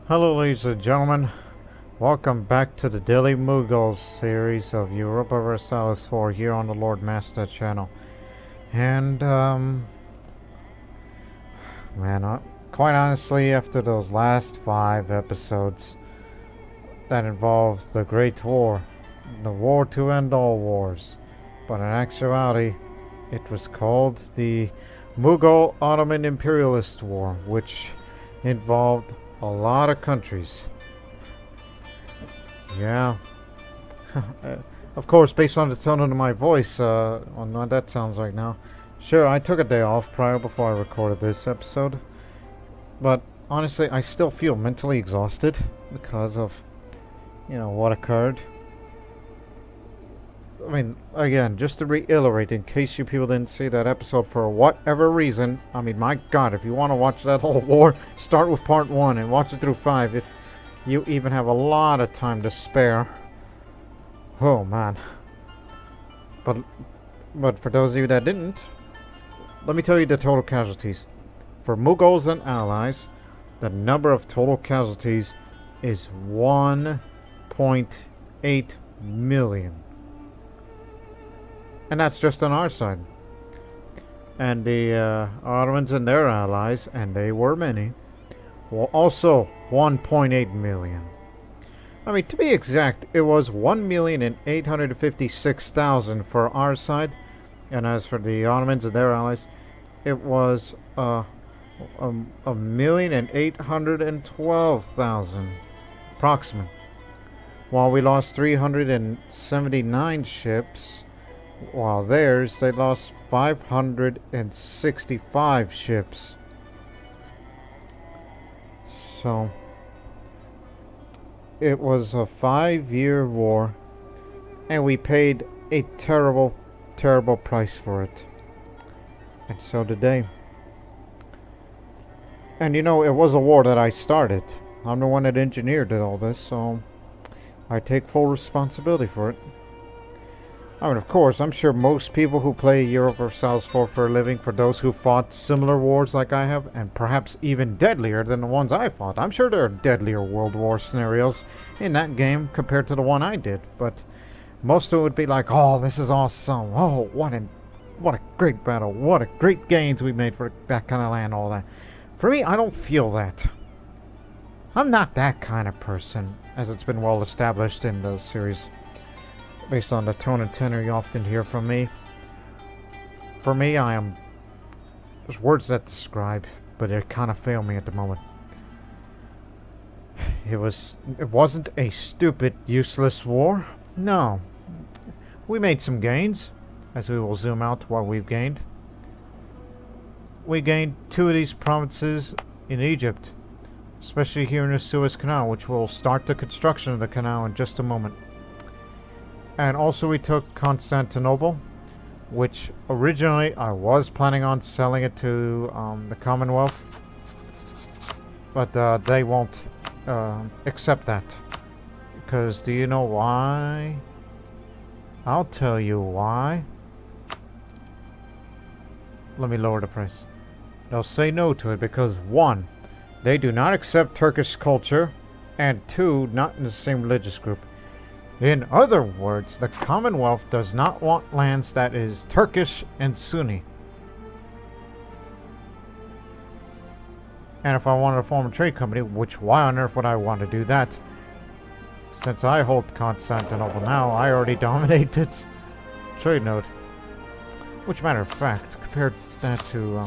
Hello, ladies and gentlemen. Welcome back to the Daily Mughals series of Europa Universalis 4 here on the Lord Master channel. And, quite honestly, after those last 5 episodes that involved the Great War, the war to end all wars, but in actuality, it was called the Mughal Ottoman Imperialist War, which involved a lot of countries. Yeah. Of course, based on the tone of my voice, on what that sounds like now. Sure, I took a day off before I recorded this episode. But honestly, I still feel mentally exhausted because of, what occurred. I mean, again, just to reiterate, in case you people didn't see that episode for whatever reason, I mean, my god, if you want to watch that whole war, start with part 1 and watch it through 5 if you even have a lot of time to spare. Oh, man. But for those of you that didn't, let me tell you the total casualties. For Mughals and allies, the number of total casualties is 1.8 million. And that's just on our side. And the Ottomans and their allies, and they were many, were also 1.8 million. I mean, to be exact, it was 1,856,000 for our side. And as for the Ottomans and their allies, it was 1,812,000 approximately. While we lost 379 ships, while theirs, they lost 565 ships. So, it was a 5-year war, and we paid a terrible, terrible price for it. And so did they. And it was a war that I started. I'm the one that engineered all this, so I take full responsibility for it. I mean, of course, I'm sure most people who play Europa Universalis 4 for a living, for those who fought similar wars like I have, and perhaps even deadlier than the ones I fought. I'm sure there are deadlier World War scenarios in that game compared to the one I did, but most of it would be like, oh, this is awesome. Oh, what a great battle. What a great gains we made for that kind of land, all that. For me, I don't feel that. I'm not that kind of person, as it's been well established in the series. Based on the tone and tenor you often hear from me. For me, I am... There's words that describe, but they kind of fail me at the moment. It wasn't a stupid, useless war. No. We made some gains, as we will zoom out to what we've gained. We gained 2 of these provinces in Egypt, especially here in the Suez Canal, which will start the construction of the canal in just a moment. And also we took Constantinople, which originally I was planning on selling it to the Commonwealth. But they won't accept that. Because do you know why? I'll tell you why. Let me lower the price. They'll say no to it because 1, they do not accept Turkish culture, and 2, not in the same religious group. In other words, the Commonwealth does not want lands that is Turkish and Sunni. And if I wanted to form a trade company, which why on earth would I want to do that? Since I hold Constantinople now, I already dominate its trade node. Which, matter of fact, compared that to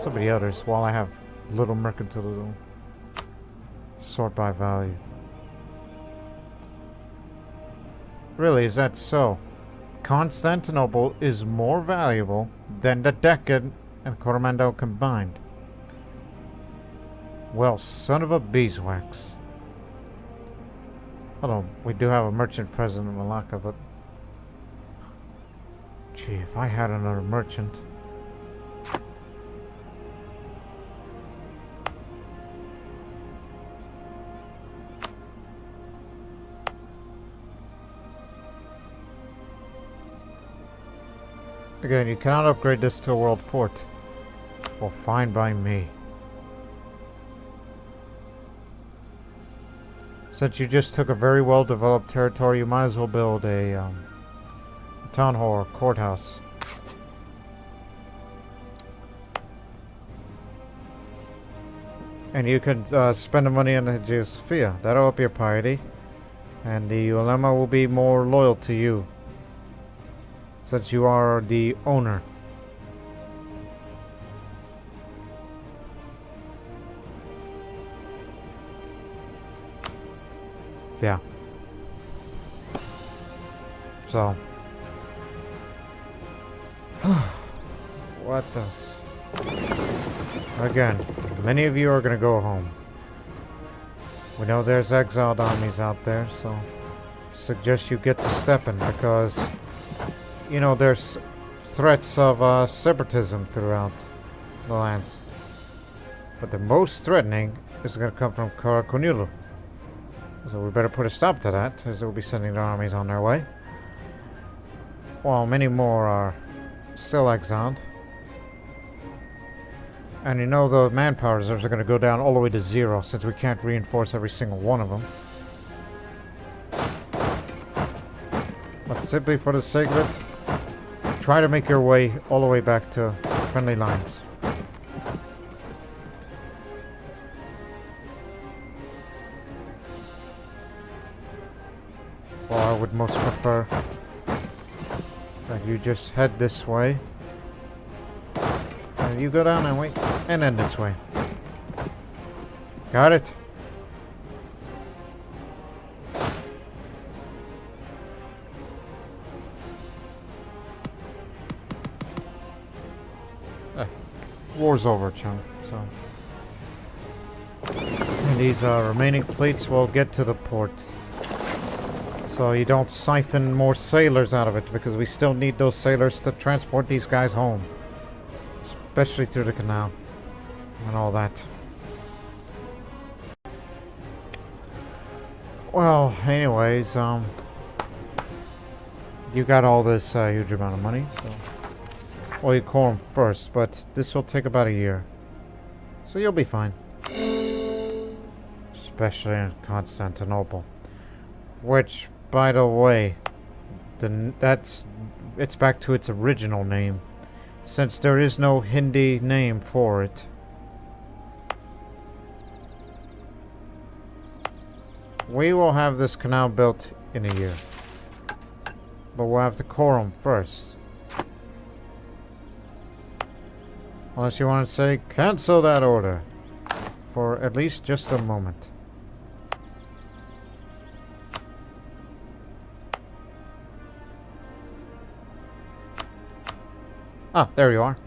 some of the others, while I have little mercantilism, sort by value. Really, is that so? Constantinople is more valuable than the Deccan and Coromandel combined. Well, son of a beeswax. Although, we do have a merchant present in Malacca, but... Gee, if I had another merchant... Again, you cannot upgrade this to a world port. Well, fine by me. Since you just took a very well-developed territory, you might as well build a town hall or courthouse. And you could spend the money on the Hagia Sophia. That'll up your piety. And the ulema will be more loyal to you, since you are the owner. Yeah. So. What does... Again, many of you are going to go home. We know there's exiled armies out there, so suggest you get to stepping, because, you know, there's threats of separatism throughout the lands. But the most threatening is going to come from Karakonulu. So we better put a stop to that, as we'll be sending their armies on their way. While many more are still exiled. And you know the manpower reserves are going to go down all the way to 0, since we can't reinforce every single one of them. But simply for the sake of it, try to make your way all the way back to friendly lines. Well, I would most prefer that you just head this way. And you go down that way, and then this way. Got it? War's over, chunk. So, and these remaining fleets will get to the port. So you don't siphon more sailors out of it, because we still need those sailors to transport these guys home. Especially through the canal and all that. Well, anyways, you got all this huge amount of money, so... Well, you call them first, but this will take about a year. So you'll be fine. Especially in Constantinople. Which, by the way, it's back to its original name, since there is no Hindi name for it. We will have this canal built in a year, but we'll have to core them first. Unless you want to say, cancel that order for at least just a moment. Ah, there you are.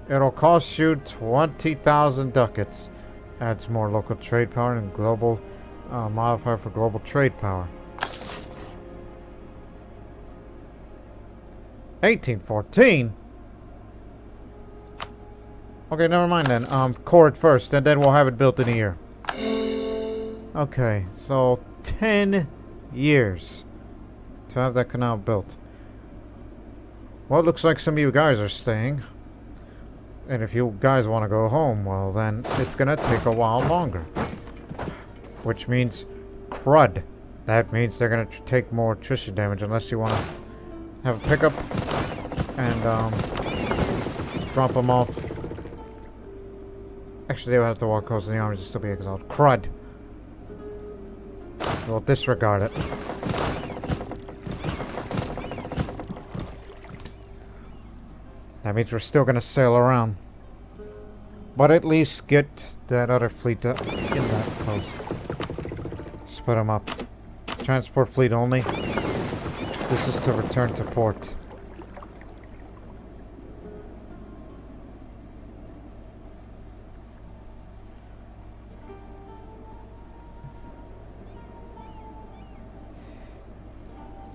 It'll cost you 20,000 ducats. Adds more local trade power and global modifier for global trade power. 1814? Okay, never mind then. Core it first, and then we'll have it built in a year. Okay, so 10 years to have that canal built. Well, it looks like some of you guys are staying. And if you guys want to go home, well then, it's gonna take a while longer. Which means crud. That means they're gonna take more attrition damage unless you want to have a pickup and drop them off. Actually, they would have to walk across the armies to still be exiled. Crud. We'll disregard it. That means we're still gonna sail around. But at least get that other fleet in that coast. Split them up. Transport fleet only. This is to return to port.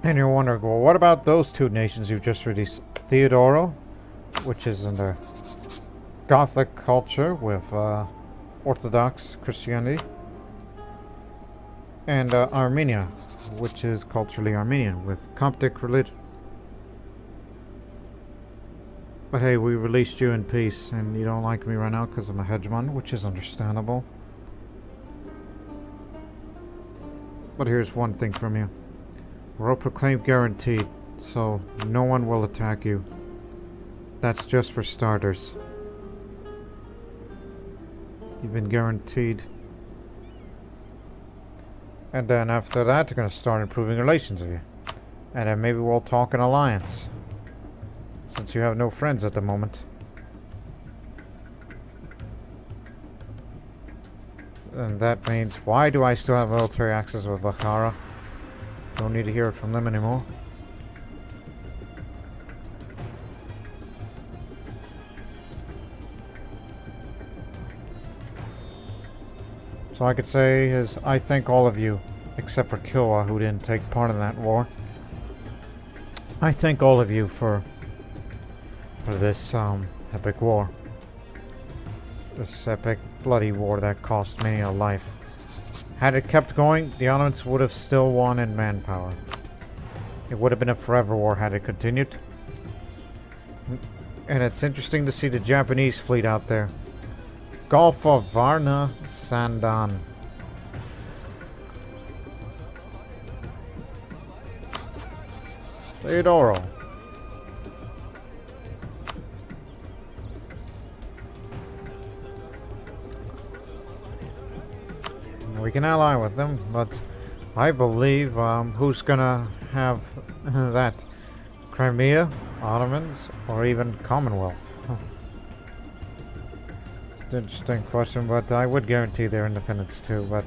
And you're wondering, well, what about those two nations you've just released? Theodoro, which is in the Gothic culture with Orthodox Christianity, and Armenia, which is culturally Armenian with Coptic religion. But hey, we released you in peace, and you don't like me right now because I'm a hegemon, which is understandable. But here's one thing from you. World proclaimed guaranteed, so no one will attack you. That's just for starters. You've been guaranteed. And then after that, they're going to start improving relations with you. And then maybe we'll talk an alliance. Since you have no friends at the moment. And that means, why do I still have military access with Bukhara? Don't need to hear it from them anymore. So I could say is, I thank all of you, except for Kilwa, who didn't take part in that war. I thank all of you for this epic war. This epic bloody war that cost many a life. Had it kept going, the Ottomans would have still won in manpower. It would have been a forever war had it continued. And it's interesting to see the Japanese fleet out there. Gulf of Varna Sandan. Theodoro. We can ally with them, but I believe who's gonna have that? Crimea, Ottomans, or even Commonwealth? It's an interesting question, but I would guarantee their independence too. But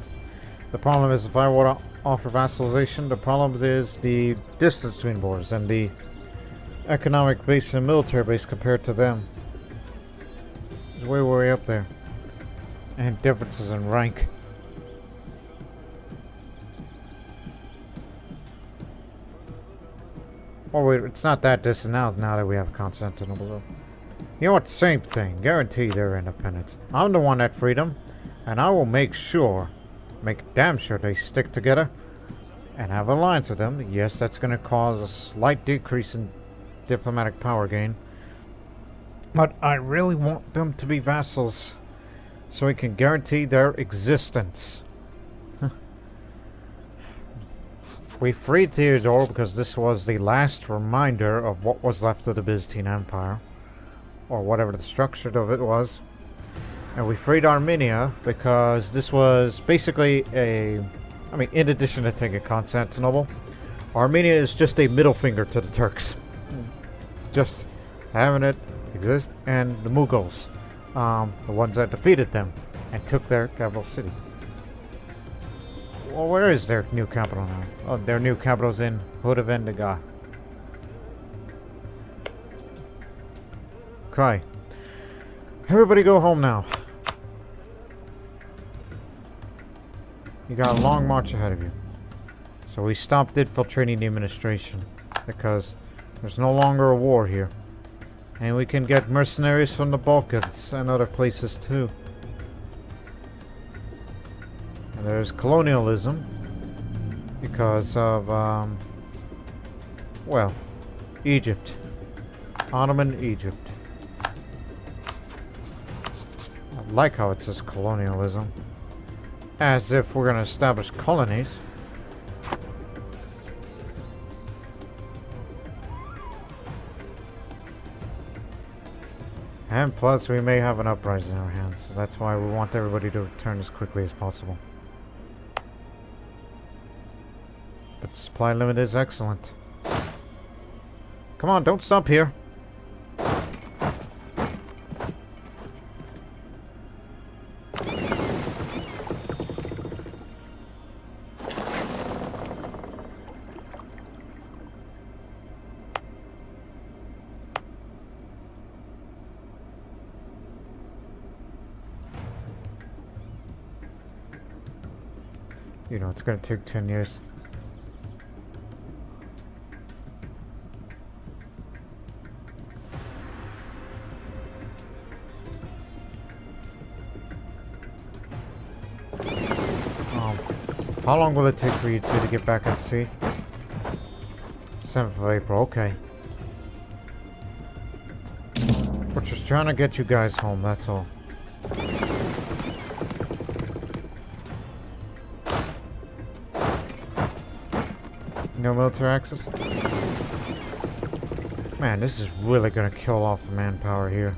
the problem is, if I were to offer vassalization, the problem is the distance between borders and the economic base and military base compared to them. It's way, way up there. And differences in rank. Oh wait, it's not that distant now that we have Constantinople. You know what, same thing. Guarantee their independence. I'm the one that freed them, and I will make damn sure they stick together and have an alliance with them. Yes, that's going to cause a slight decrease in diplomatic power gain. But I really want them to be vassals so we can guarantee their existence. We freed Theodoro because this was the last reminder of what was left of the Byzantine Empire, or whatever the structure of it was. And we freed Armenia because this was basically in addition to taking Constantinople, Armenia is just a middle finger to the Turks. Just having it exist. And the Mughals, the ones that defeated them and took their capital city. Well, where is their new capital now? Oh, their new capital's in Hudavendiga. Okay. Everybody go home now. You got a long march ahead of you. So we stopped infiltrating the administration because there's no longer a war here. And we can get mercenaries from the Balkans and other places too. And there's colonialism because of, well, Egypt. Ottoman Egypt. I like how it says colonialism. As if we're going to establish colonies. And plus, we may have an uprising in our hands. So that's why we want everybody to return as quickly as possible. But the supply limit is excellent. Come on, don't stop here. You know, it's going to take 10 years. How long will it take for you two to get back at sea? 7th of April, okay. We're just trying to get you guys home, that's all. No military access? Man, this is really gonna kill off the manpower here.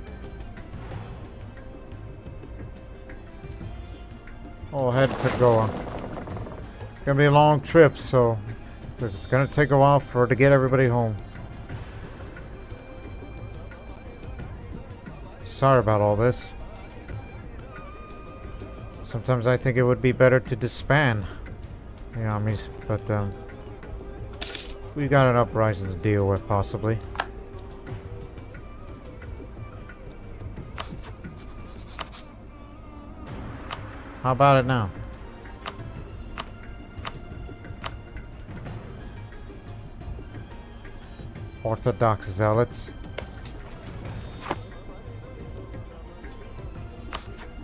All head to go on. It's gonna be a long trip, so it's gonna take a while to get everybody home. Sorry about all this. Sometimes I think it would be better to disband the armies, but we got an uprising to deal with, possibly. How about it now? Orthodox zealots.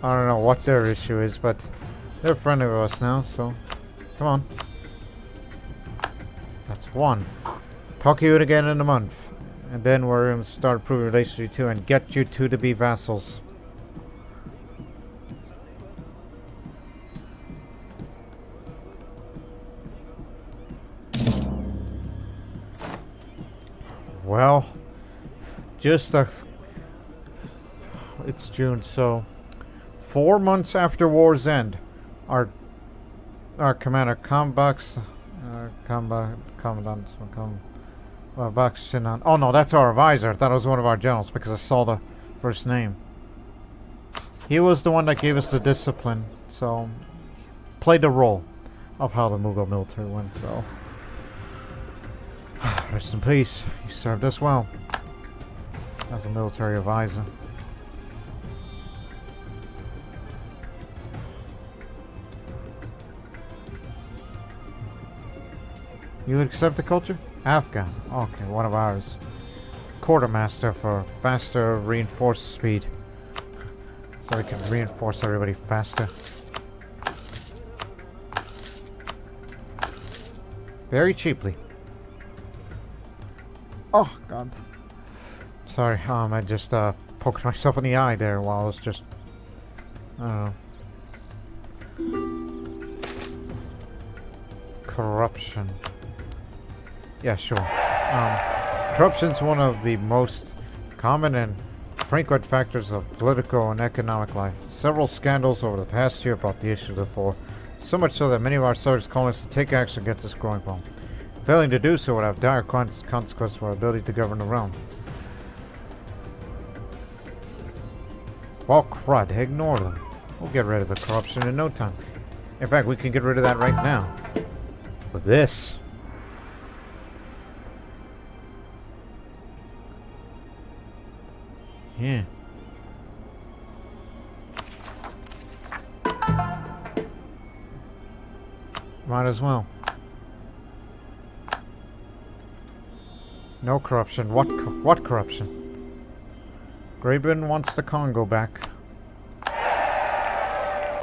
I don't know what their issue is, but they're friendly with us now, so come on. That's one. Talk to you again in a month. And then we're going to start improving relations with you two and get you two to be vassals. Well, it's June, so 4 months after war's end, our commander Commandant. Oh no, that's our advisor. I thought it was one of our generals because I saw the first name. He was the one that gave us the discipline, so played the role of how the Mughal military went. So rest in peace. You served us well as a military advisor. You accept the culture? Afghan. Okay, one of ours. Quartermaster for faster reinforced speed. So we can reinforce everybody faster. Very cheaply. Oh, God. Sorry, I just poked myself in the eye there while I was just... I don't know. Corruption. Yeah, sure. Corruption's one of the most common and frequent factors of political and economic life. Several scandals over the past year brought the issue to the fore, so much so that many of our subjects calling us to take action against this growing problem. Failing to do so would have dire consequences for our ability to govern the realm. Well, crud, ignore them. We'll get rid of the corruption in no time. In fact, we can get rid of that right now. With this. Yeah. Might as well. No corruption. What corruption? Graben wants the Congo back.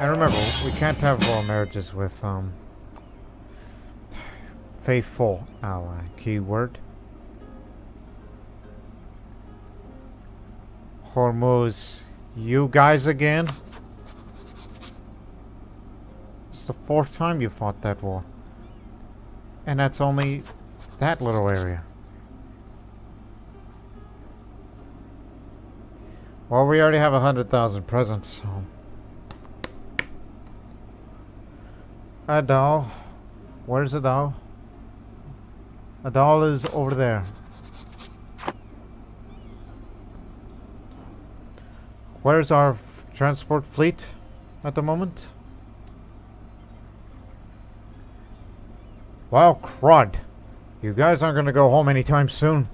And remember, we can't have royal marriages with faithful ally. Keyword. Hormuz, you guys again? It's the 4th time you fought that war. And that's only that little area. Well, we already have 100,000 presents, so... Adal. Where's Adal? Adal is over there. Where's our transport fleet at the moment? Well, crud. You guys aren't going to go home anytime soon.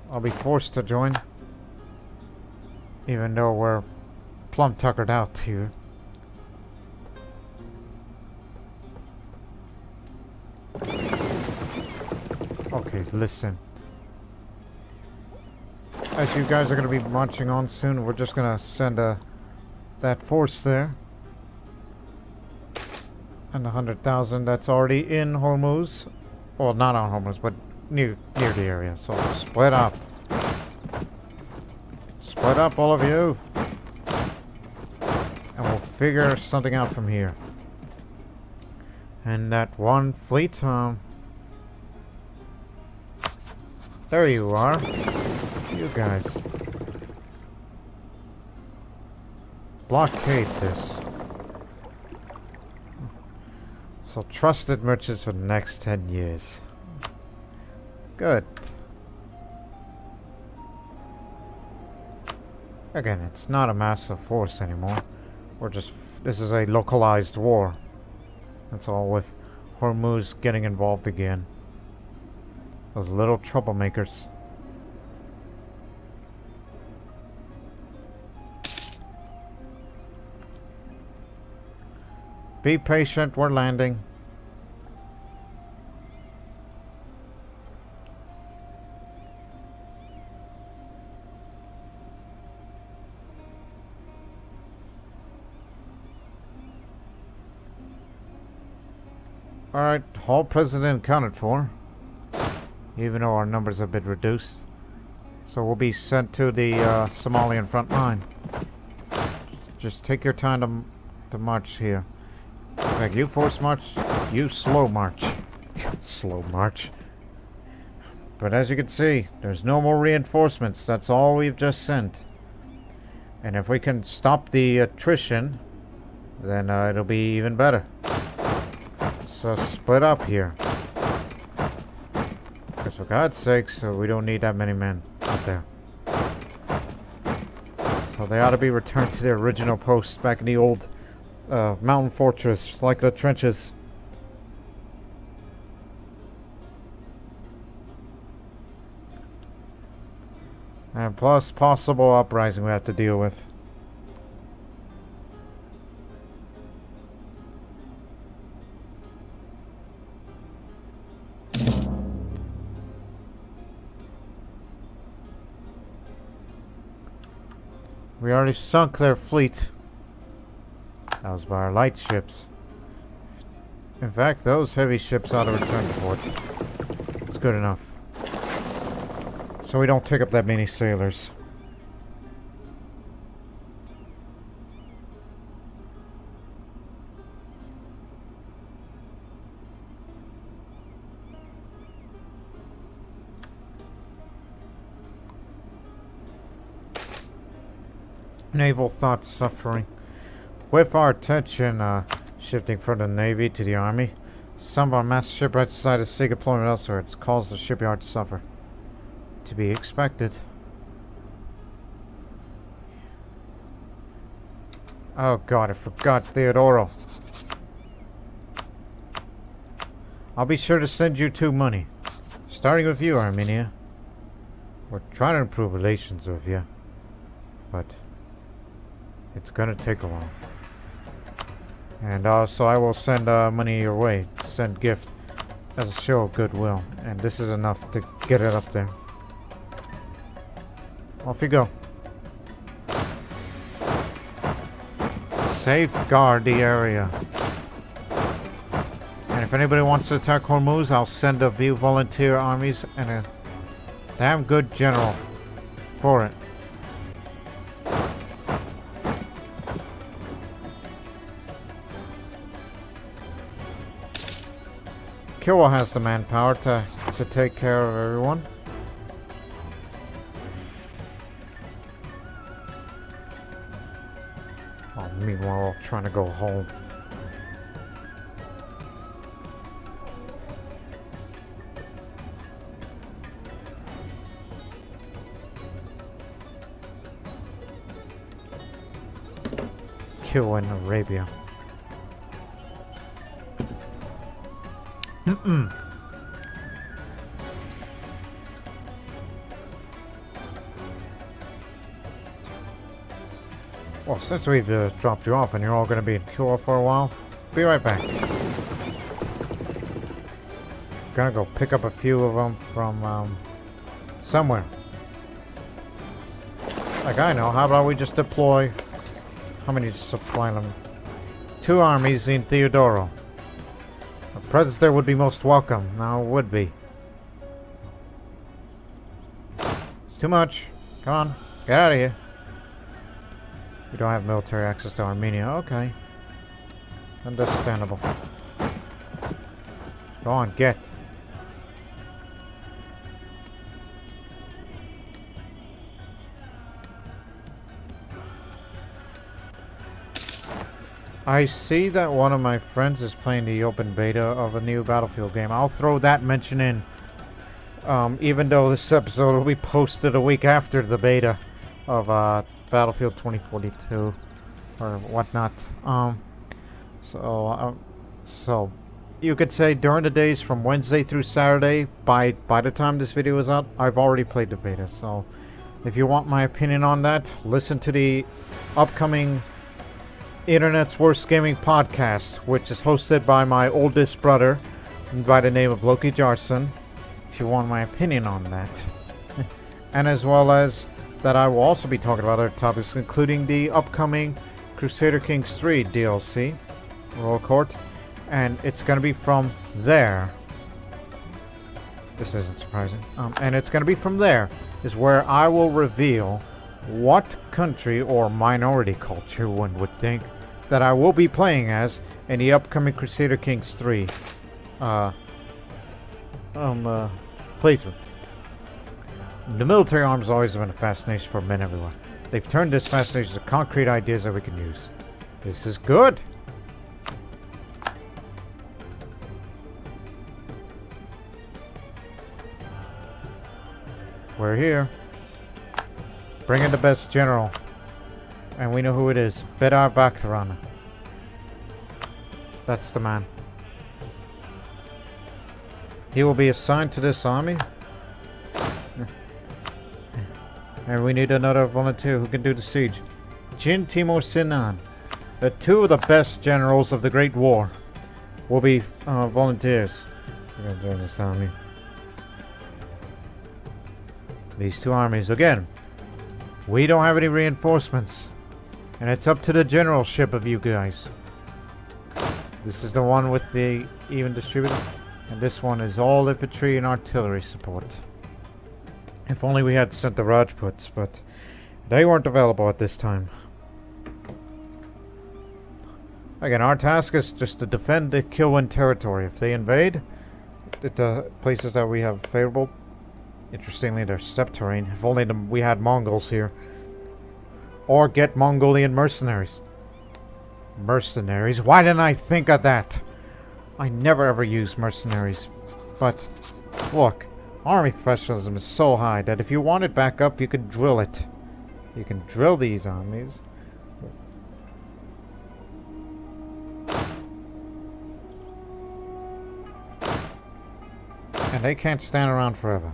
I'll be forced to join. Even though we're plumb tuckered out here. Okay, listen. As you guys are going to be marching on soon, we're just going to send that force there. And 100,000 that's already in Hormuz. Well, not on Hormuz, but near the area. So split up. Split up, all of you. And we'll figure something out from here. And that one fleet, there you are. You guys. Blockade this. So trusted merchants for the next 10 years. Good. Again, it's not a massive force anymore. This is a localized war. That's all, with Hormuz getting involved again. Those little troublemakers. Be patient, we're landing. Alright, all president accounted for. Even though our numbers have been reduced. So we'll be sent to the Somalian front line. Just take your time to march here. In fact, you force march, you slow march. Slow march. But as you can see, there's no more reinforcements. That's all we've just sent. And if we can stop the attrition, then it'll be even better. So split up here. Because for God's sakes, we don't need that many men out there. So they ought to be returned to their original posts back in the old mountain fortress, like the trenches. And plus possible uprising we have to deal with. We already sunk their fleet. That was by our light ships. In fact, those heavy ships ought to return to port. It's good enough. So we don't take up that many sailors. Naval thought suffering. With our attention shifting from the Navy to the Army, some of our master shipwrights decided to seek employment elsewhere. It's caused the shipyard to suffer. To be expected. Oh God, I forgot Theodoro. I'll be sure to send you 2 money. Starting with you, Armenia. We're trying to improve relations with you. But it's gonna take a while. And also I will send money your way. Send gift as a show of goodwill. And this is enough to get it up there. Off you go. Safeguard the area. And if anybody wants to attack Hormuz, I'll send a few volunteer armies and a damn good general for it. Killa has the manpower to take care of everyone. Oh, meanwhile, trying to go home. Killa in Arabia. Well, since we've dropped you off and you're all going to be in Killa for a while, be right back. Gonna go pick up a few of them from somewhere. Like I know, how about we just deploy, how many supply them? 2 armies in Theodoro. A presence there would be most welcome. Now it would be. It's too much. Come on, get out of here. We don't have military access to Armenia. Okay. Understandable. Go on, get. I see that one of my friends is playing the open beta of a new Battlefield game. I'll throw that mention in. Even though this episode will be posted a week after the beta of Battlefield 2042 or whatnot. So you could say during the days from Wednesday through Saturday, by the time this video is out, I've already played the beta. So if you want my opinion on that, listen to the upcoming Internet's Worst Gaming Podcast, which is hosted by my oldest brother by the name of Loki Jarson, if you want my opinion on that. And as well as that, I will also be talking about other topics, including the upcoming Crusader Kings 3 DLC, Royal Court, and it's going to be from there. This isn't surprising. And it's going to be from there is where I will reveal what country or minority culture, one would think, that I will be playing as in the upcoming Crusader Kings 3 playthrough. The military arms always have been a fascination for men everywhere. They've turned this fascination to concrete ideas that we can use. This is good. We're here. Bring in the best general. And we know who it is. Bedar Bakhtarana. That's the man. He will be assigned to this army. And we need another volunteer who can do the siege. Jin Timur Sinan. The two of the best generals of the Great War will be volunteers. We're going to join this army. These two armies, again, we don't have any reinforcements. And it's up to the generalship of you guys. This is the one with the even distributor. And this one is all infantry and artillery support. If only we had sent the Rajputs, but they weren't available at this time. Again, our task is just to defend the Kilwin territory. If they invade the places that we have favorable, interestingly, they're steppe terrain. If only we had Mongols here. Or get Mongolian mercenaries. Mercenaries? Why didn't I think of that? I never ever use mercenaries. But, look, army professionalism is so high that if you want it back up, you can drill it. You can drill these armies. And they can't stand around forever.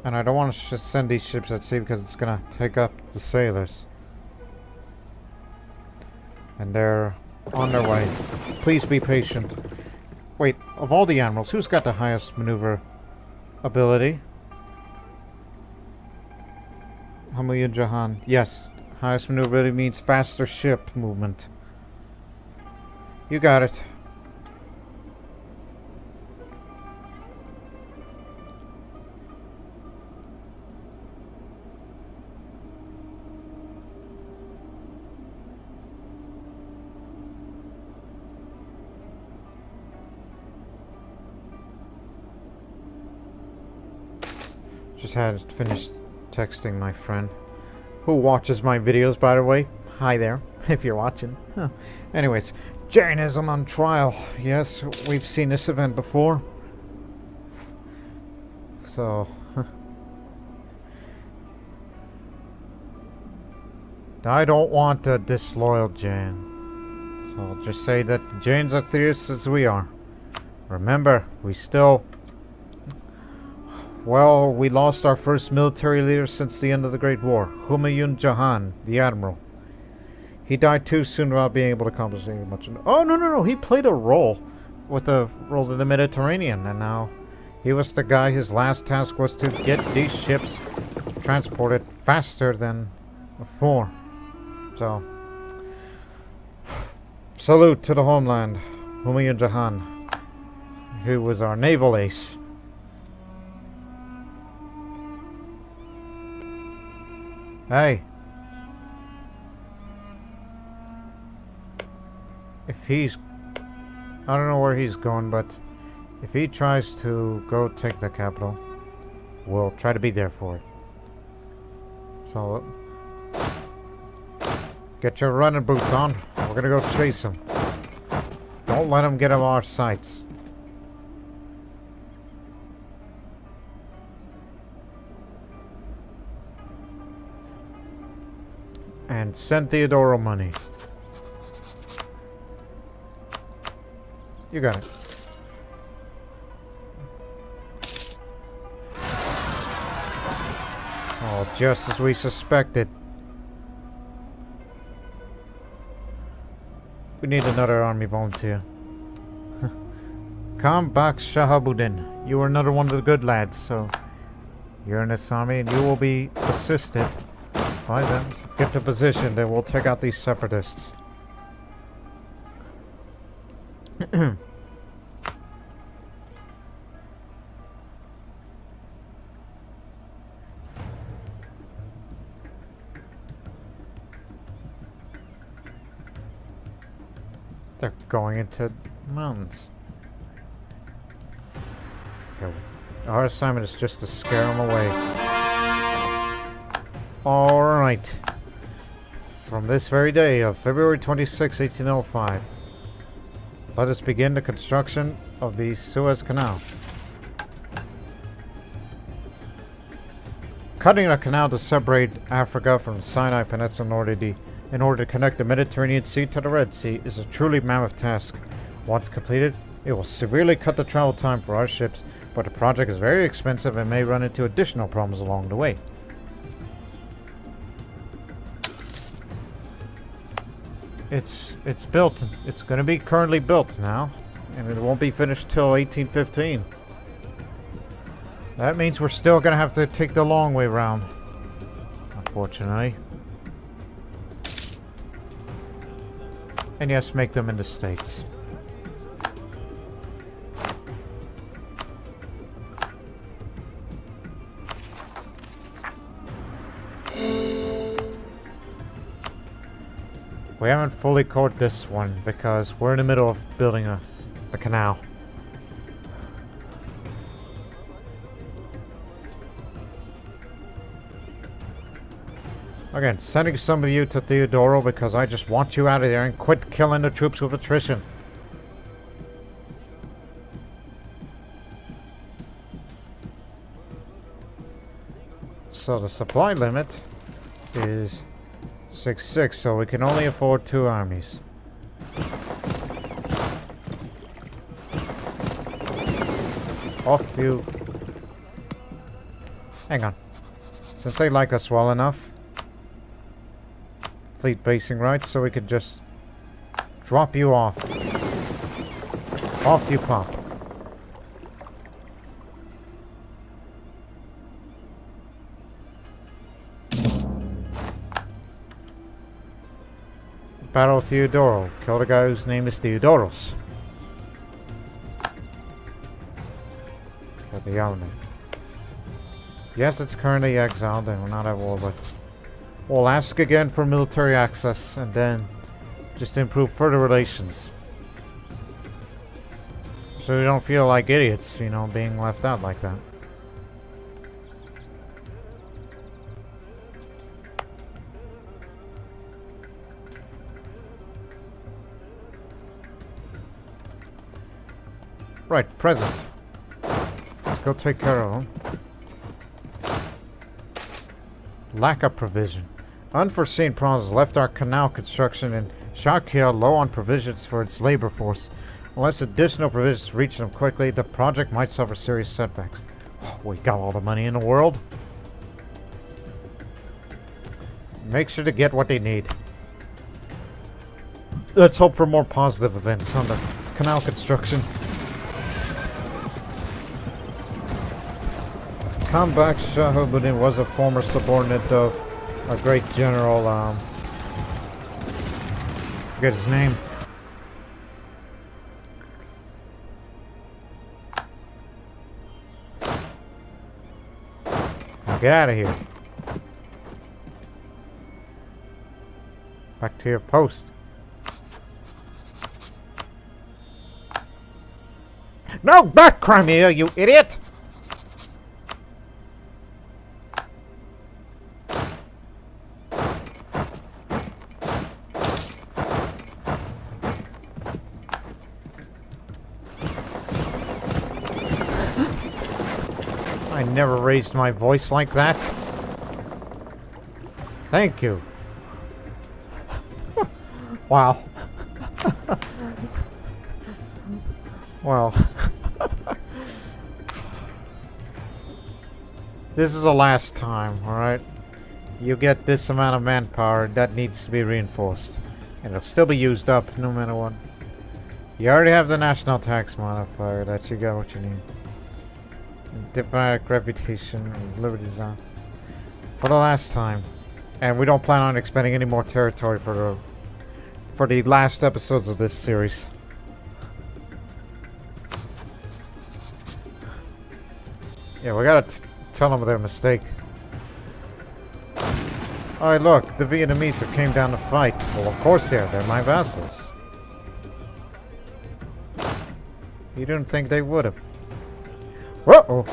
And I don't want to just send these ships at sea because it's going to take up the sailors. And they're on their way. Please be patient. Wait, of all the admirals, who's got the highest maneuver ability? Humayun Jahan. Yes, highest maneuver ability means faster ship movement. You got it. Just had finished texting my friend, who watches my videos, by the way. Hi there, if you're watching. Huh. Anyways, Jainism on trial. Yes, we've seen this event before. So, I don't want a disloyal Jain. So I'll just say that the Jains are theorists as we are. Remember, we still... Well, we lost our first military leader since the end of the Great War, Humayun Jahan, the admiral. He died too soon without being able to accomplish much. Oh, no, he played a role with the role in the Mediterranean, and now he was the guy. His last task was to get these ships transported faster than before. So, salute to the homeland, Humayun Jahan, who was our naval ace. Hey. if he's... I don't know where he's going, but if he tries to go take the capital, we'll try to be there for it. So, get your running boots on. We're gonna go chase him. Don't let him get out of our sights. And send Theodoro money. You got it. Oh, just as we suspected. We need another army volunteer. Come back, Shahabuddin. You are another one of the good lads, so you're in this army and you will be assisted by them. Get to position, then we'll take out these separatists. They're going into mountains. Okay. Our assignment is just to scare them away. Alright. From this very day of February 26, 1805, let us begin the construction of the Suez Canal. Cutting a canal to separate Africa from the Sinai Peninsula in order to connect the Mediterranean Sea to the Red Sea is a truly mammoth task. Once completed, it will severely cut the travel time for our ships, but the project is very expensive and may run into additional problems along the way. It's built. It's going to be currently built now, and it won't be finished till 1815. That means we're still going to have to take the long way round, unfortunately. And yes, make them in the States. We haven't fully caught this one because we're in the middle of building a canal. Again, sending some of you to Theodoro because I just want you out of there and quit killing the troops with attrition. So the supply limit is 6-6, so we can only afford 2 armies. Off you. Hang on. Since they like us well enough, fleet basing rights, so we could just drop you off. Off you pop. Battle Theodoro. Killed a guy whose name is Theodoros. Got the element. Yes, it's currently exiled and we're not at war, but we'll ask again for military access and then just improve further relations. So we don't feel like idiots, you know, being left out like that. Right, present. Let's go take care of them. Lack of provision. Unforeseen problems left our canal construction in Sharkia low on provisions for its labor force. Unless additional provisions reach them quickly, the project might suffer serious setbacks. Oh, we got all the money in the world. Make sure to get what they need. Let's hope for more positive events on the canal construction. Kambak Shahabuddin was a former subordinate of a great general, forget his name. Now get out of here. Back to your post. No, not Crimea, you idiot! I never raised my voice like that. Thank you. Wow. Well. This is the last time, alright? You get this amount of manpower that needs to be reinforced. And it'll still be used up no matter what. You already have the national tax modifier, that you got what you need. Diplomatic reputation and liberty design. For the last time. And we don't plan on expanding any more territory for the last episodes of this series. Yeah, we gotta tell them their mistake. Alright, look, the Vietnamese that came down to fight. Well, of course they're my vassals. You didn't think they would have. Uh-oh!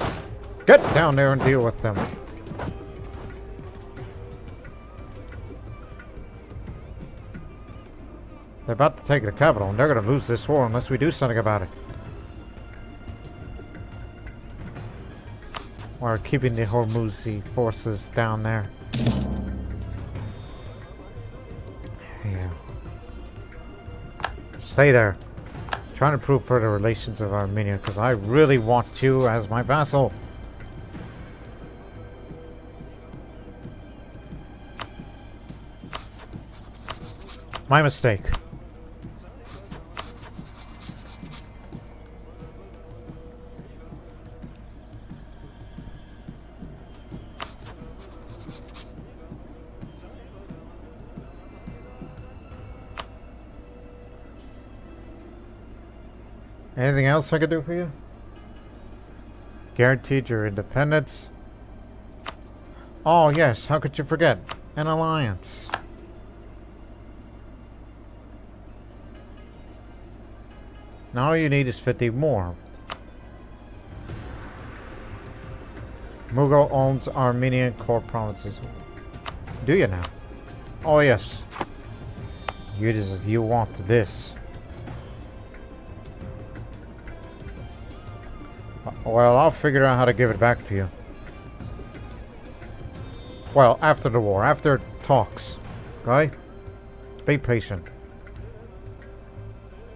Get down there and deal with them. They're about to take the capital, and they're gonna lose this war unless we do something about it. We're keeping the Hormuzi forces down there. Yeah. Stay there. Trying to improve further relations of Armenia, because I really want you as my vassal. My mistake. Anything else I could do for you? Guaranteed your independence. Oh yes, how could you forget? An alliance. Now all you need is 50 more. Mughal owns Armenian core provinces. Do you now? Oh yes. You want this. Well, I'll figure out how to give it back to you. Well, after the war, after talks. Okay? Be patient.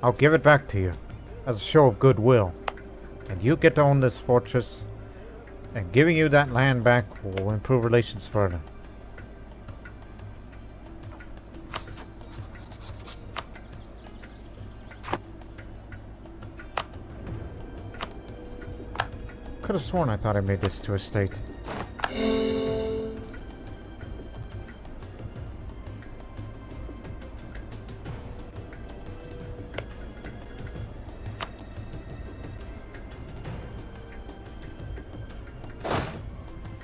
I'll give it back to you as a show of goodwill. And you get to own this fortress. And giving you that land back will improve relations further. Could have sworn I thought I made this to a state.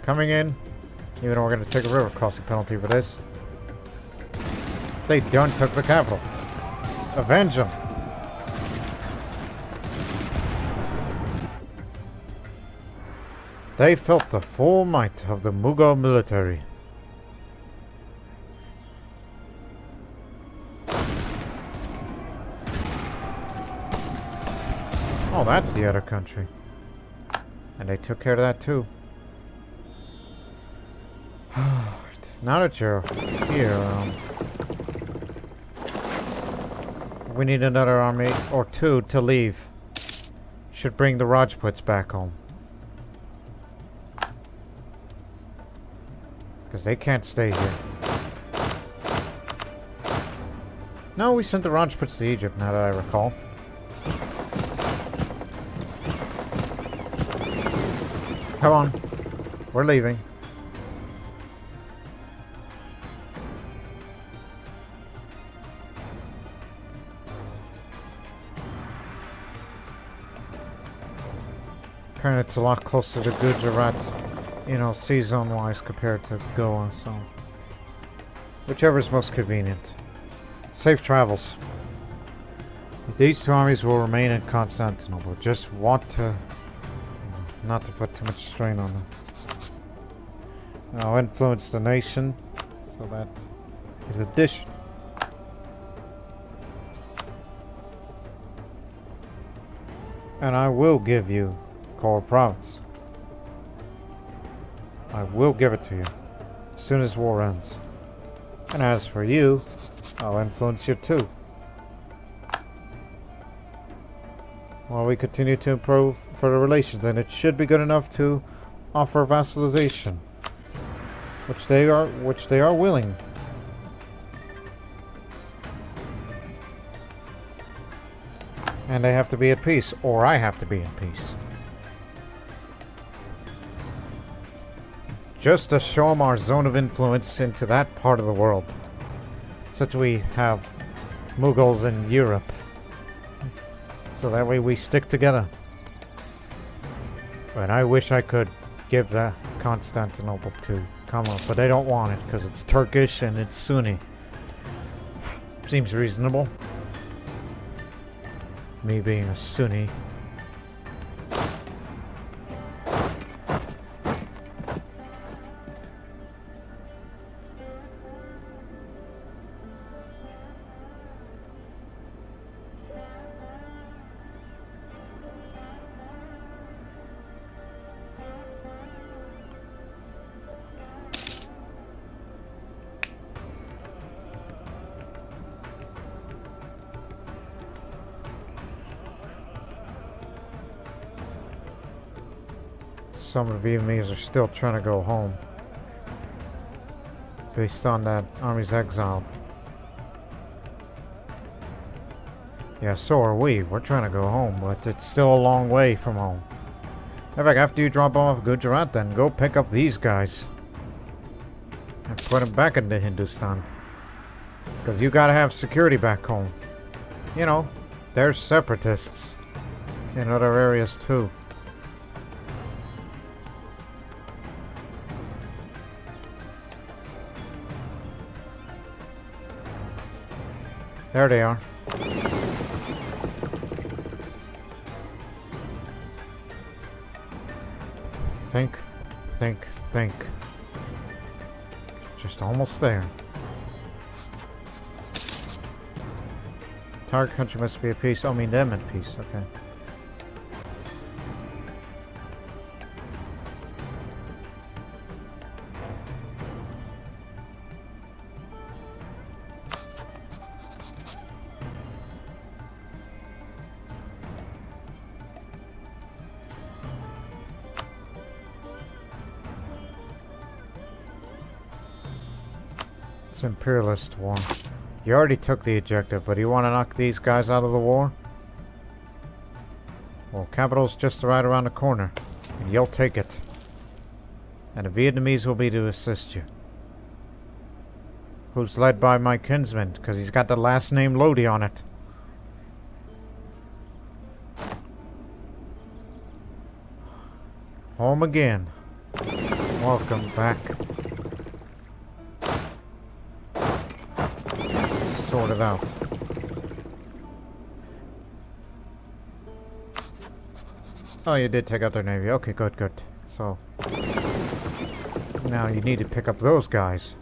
Coming in, even though we're going to take a river crossing penalty for this. They done took the capital. Avenge them. They felt the full might of the Mughal military. Oh, that's the other country. And they took care of that too. Now that you're here, we need another army or two to leave. Should bring the Rajputs back home. Because they can't stay here. No, we sent the Rajputs to Egypt, now that I recall. Come on. We're leaving. Apparently it's a lot closer to Gujarat, you know, season-wise compared to Goa, so... Whichever is most convenient. Safe travels. These two armies will remain in Constantinople. Just want to not to put too much strain on them. I'll influence the nation, so that is addition. And I will give you Core Province. I will give it to you as soon as war ends. And as for you, I'll influence you too. While we continue to improve further relations, and it should be good enough to offer vassalization, which they are willing. And they have to be at peace, or I have to be at peace. Just to show them our zone of influence into that part of the world. Since we have Mughals in Europe. So that way we stick together. But I wish I could give the Constantinople to Commonwealth, but they don't want it because it's Turkish and it's Sunni. Seems reasonable. Me being a Sunni. Some of the Vietnamese are still trying to go home based on that army's exile. Yeah, so are we. We're trying to go home, but it's still a long way from home. In fact, after you drop off Gujarat, then go pick up these guys and put them back into Hindustan. Because you gotta have security back home. You know, there's separatists in other areas too. There they are. Think, think, think. Just almost there. Target country must be at peace. Oh, I mean them at peace. Okay. Imperialist war. You already took the objective, but you want to knock these guys out of the war? Well, capital's just right around the corner, and you'll take it. And the Vietnamese will be to assist you. Who's led by my kinsman, because he's got the last name Lodi on it. Home again. Welcome back. Sort it out. Oh, you did take out their navy. Okay, good, good. So now you need to pick up those guys.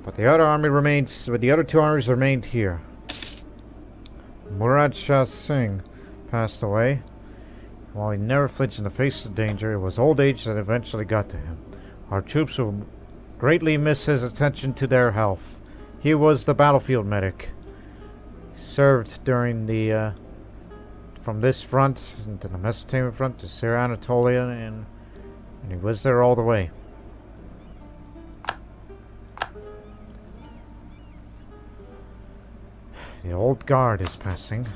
But the other army remains. But the other two armies remained here. Murad Shah Singh passed away. While he never flinched in the face of danger, it was old age that eventually got to him. Our troops will greatly miss his attention to their health. He was the battlefield medic. Served during the from this front to the Mesopotamian front to Syria, Anatolia, and he was there all the way. The old guard is passing.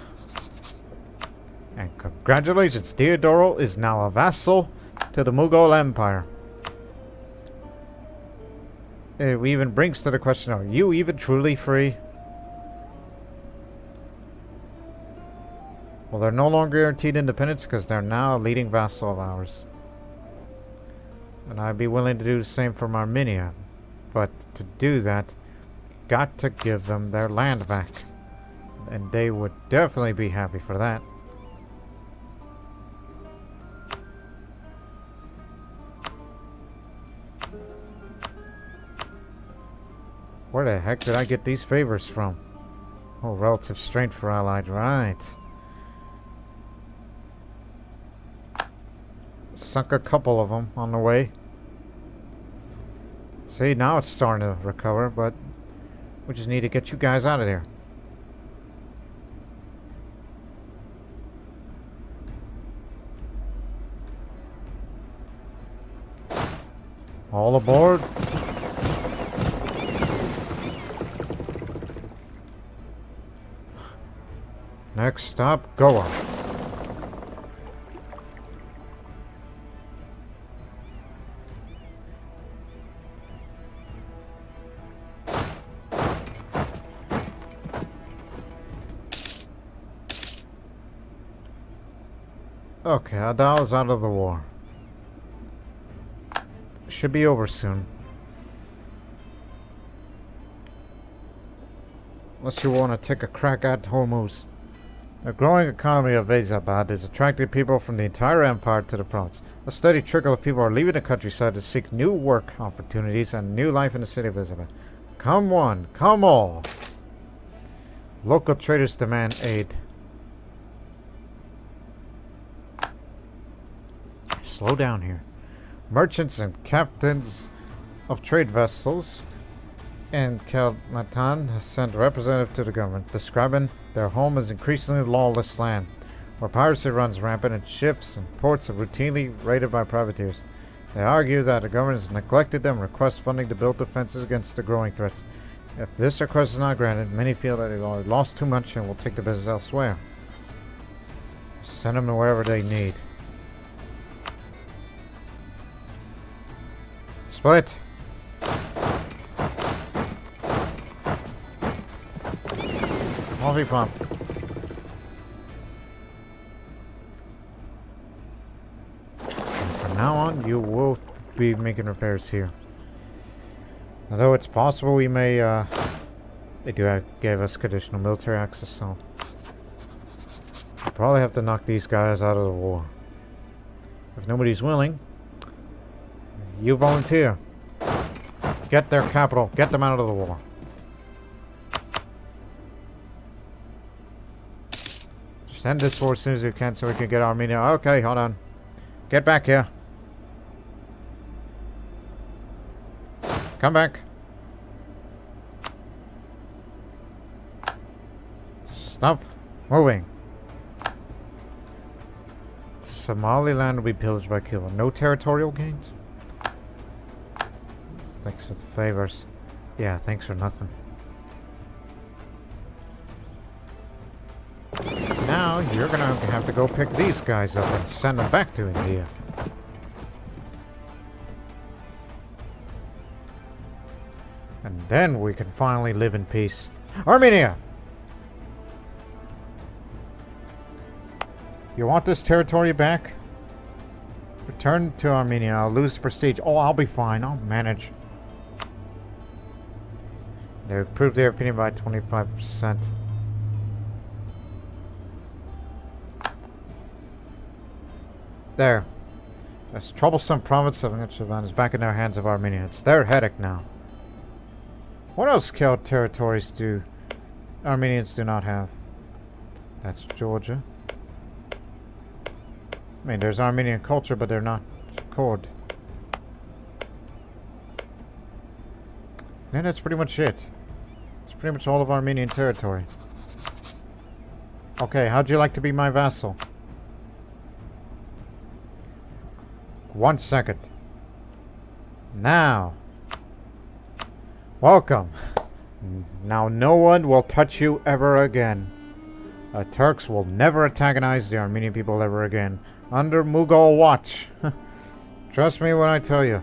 And congratulations, Theodoro is now a vassal to the Mughal Empire. It even brings to the question, are you even truly free? Well, they're no longer guaranteed independence because they're now a leading vassal of ours. And I'd be willing to do the same from Armenia. But to do that, got to give them their land back. And they would definitely be happy for that. Where the heck did I get these favors from? Oh, relative strength for allied, right. Sunk a couple of them on the way. See, now it's starting to recover, but we just need to get you guys out of there. All aboard. Next stop, Goa. Okay, Adal is out of the war. Should be over soon. Unless you want to take a crack at Hormuz. The growing economy of Aizabad is attracting people from the entire empire to the province. A steady trickle of people are leaving the countryside to seek new work opportunities and new life in the city of Aizabad. Come one, come all. Local traders demand aid. Slow down here. Merchants and captains of trade vessels in Kalimantan has sent a representative to the government, describing their home as increasingly lawless land, where piracy runs rampant and ships and ports are routinely raided by privateers. They argue that the government has neglected them and request funding to build defenses against the growing threats. If this request is not granted, many feel that they've already lost too much and will take the business elsewhere. Send them to wherever they need. Split! Coffee pump. From now on, you will be making repairs here. Although it's possible we may, they gave us conditional military access, so we'll probably have to knock these guys out of the war. If nobody's willing, you volunteer. Get their capital. Get them out of the war. Just end this war as soon as you can so we can get Armenia. Okay, hold on. Get back here. Come back. Stop moving. Somaliland will be pillaged by Cuba. No territorial gains? Thanks for the favors. Yeah, thanks for nothing. Now you're gonna have to go pick these guys up and send them back to India. And then we can finally live in peace. Armenia! You want this territory back? Return to Armenia. I'll lose prestige. Oh, I'll be fine. I'll manage. They improved their opinion by 25%. There. This troublesome province of Nakhchivan is back in their hands of Armenia. It's their headache now. What else territories do Armenians do not have? That's Georgia. I mean, there's Armenian culture, but they're not code. And that's pretty much it. It's pretty much all of Armenian territory. Okay, how'd you like to be my vassal? 1 second. Now. Welcome. Now no one will touch you ever again. The Turks will never antagonize the Armenian people ever again. Under Mughal watch. Trust me when I tell you.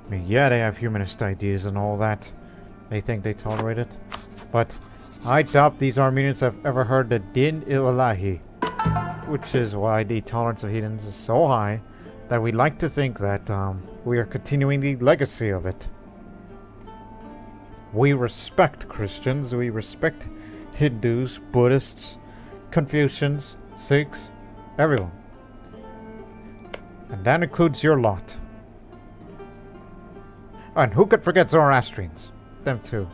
I mean, yeah, they have humanist ideas and all that. They think they tolerate it. But I doubt these Armenians have ever heard the Din Ilahi. Which is why the tolerance of heathens is so high that we like to think that we are continuing the legacy of it. We respect Christians, we respect Hindus, Buddhists, Confucians, Sikhs, everyone. And that includes your lot. And who could forget Zoroastrians? Them too.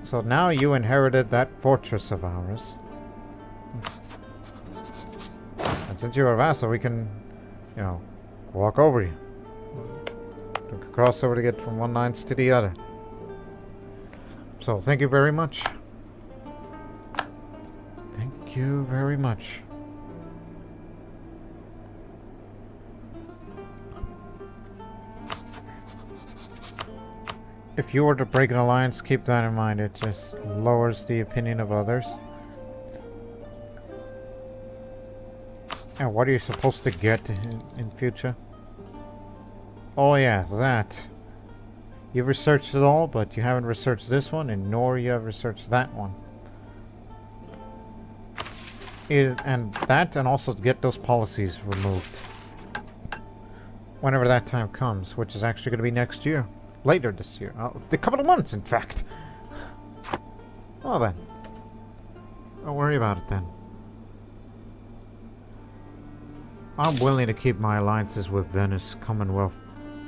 So now you inherited that fortress of ours. And since you're a vassal, we can, you know, walk over you. We can cross over to get from one lines to the other. So thank you very much. Thank you very much. If you were to break an alliance, keep that in mind. It just lowers the opinion of others. And what are you supposed to get in future? Oh yeah, that. You've researched it all, but you haven't researched this one, and nor you have researched that one. And also to get those policies removed. Whenever that time comes, which is actually going to be next year. Later this year. A couple of months, in fact. Well then. Don't worry about it then. I'm willing to keep my alliances with Venice, Commonwealth,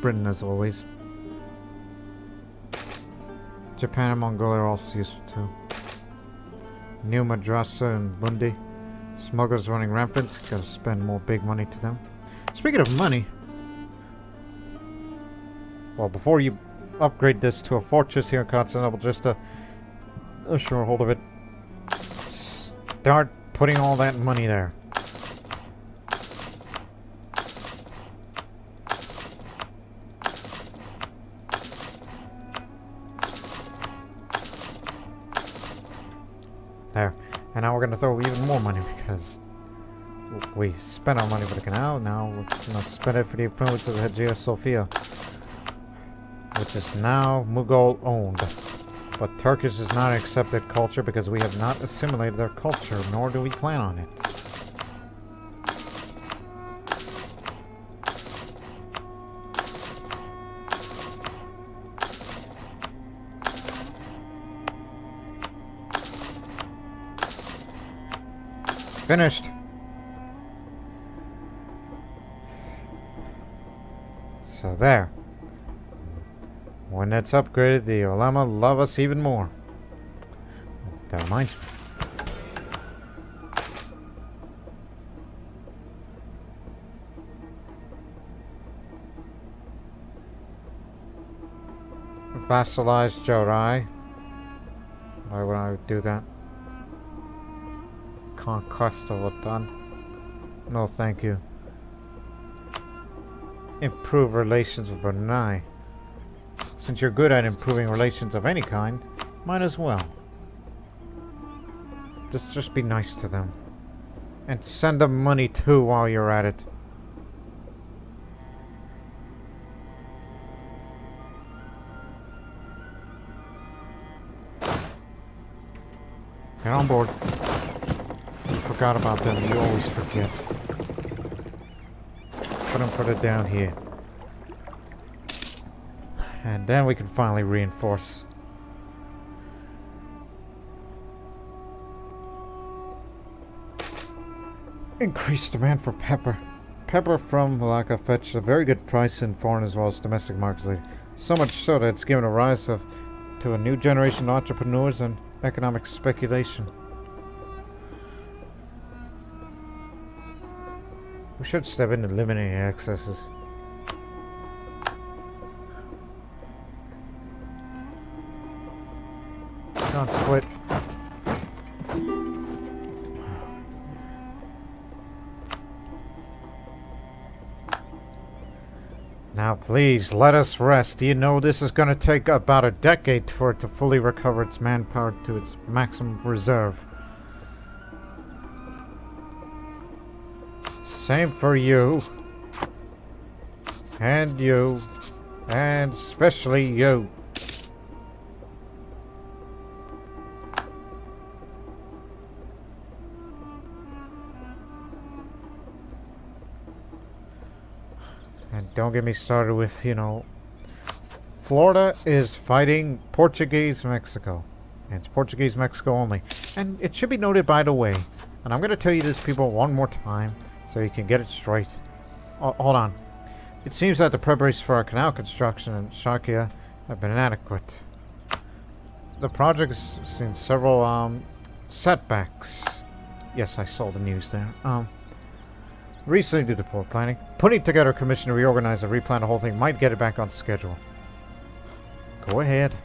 Britain as always. Japan and Mongolia are also useful too. New Madrasa and Bundi. Smugglers running rampant. Gotta spend more big money to them. Speaking of money... Well, before you upgrade this to a fortress here in Constantinople, just to assure hold of it, start putting all that money there. There. And now we're going to throw even more money because we spent our money for the canal. Now we're going to spend it for the improvements of the Hagia Sophia, which is now Mughal owned. But Turkish is not an accepted culture because we have not assimilated their culture, nor do we plan on it. Finished! So there. When that's upgraded, the Ulama love us even more. That reminds me. Vassalize Jorai. Why would I do that? Conquest of Watan. No, thank you. Improve relations with Brunei. Since you're good at improving relations of any kind, might as well. Just be nice to them. And send them money too while you're at it. Get on board. Forgot about them, you always forget. Put them further down here. And then we can finally reinforce. Increased demand for pepper. Pepper from Malacca fetched a very good price in foreign as well as domestic markets lately. So much so that it's given a rise to a new generation of entrepreneurs and economic speculation. We should step in and eliminate excesses. Don't split. Now please, let us rest. You know this is going to take about a decade for it to fully recover its manpower to its maximum reserve. Same for you. And you. And especially you. And don't get me started with, you know, Florida is fighting Portuguese Mexico. And it's Portuguese Mexico only. And it should be noted, by the way, and I'm going to tell you this, people, one more time so you can get it straight. Oh, hold on. It seems that the preparations for our canal construction in Sharkia have been inadequate. The project has seen several setbacks. Yes, I saw the news there. Recently due to poor planning, putting together a commission to reorganize and replan the whole thing might get it back on schedule. Go ahead.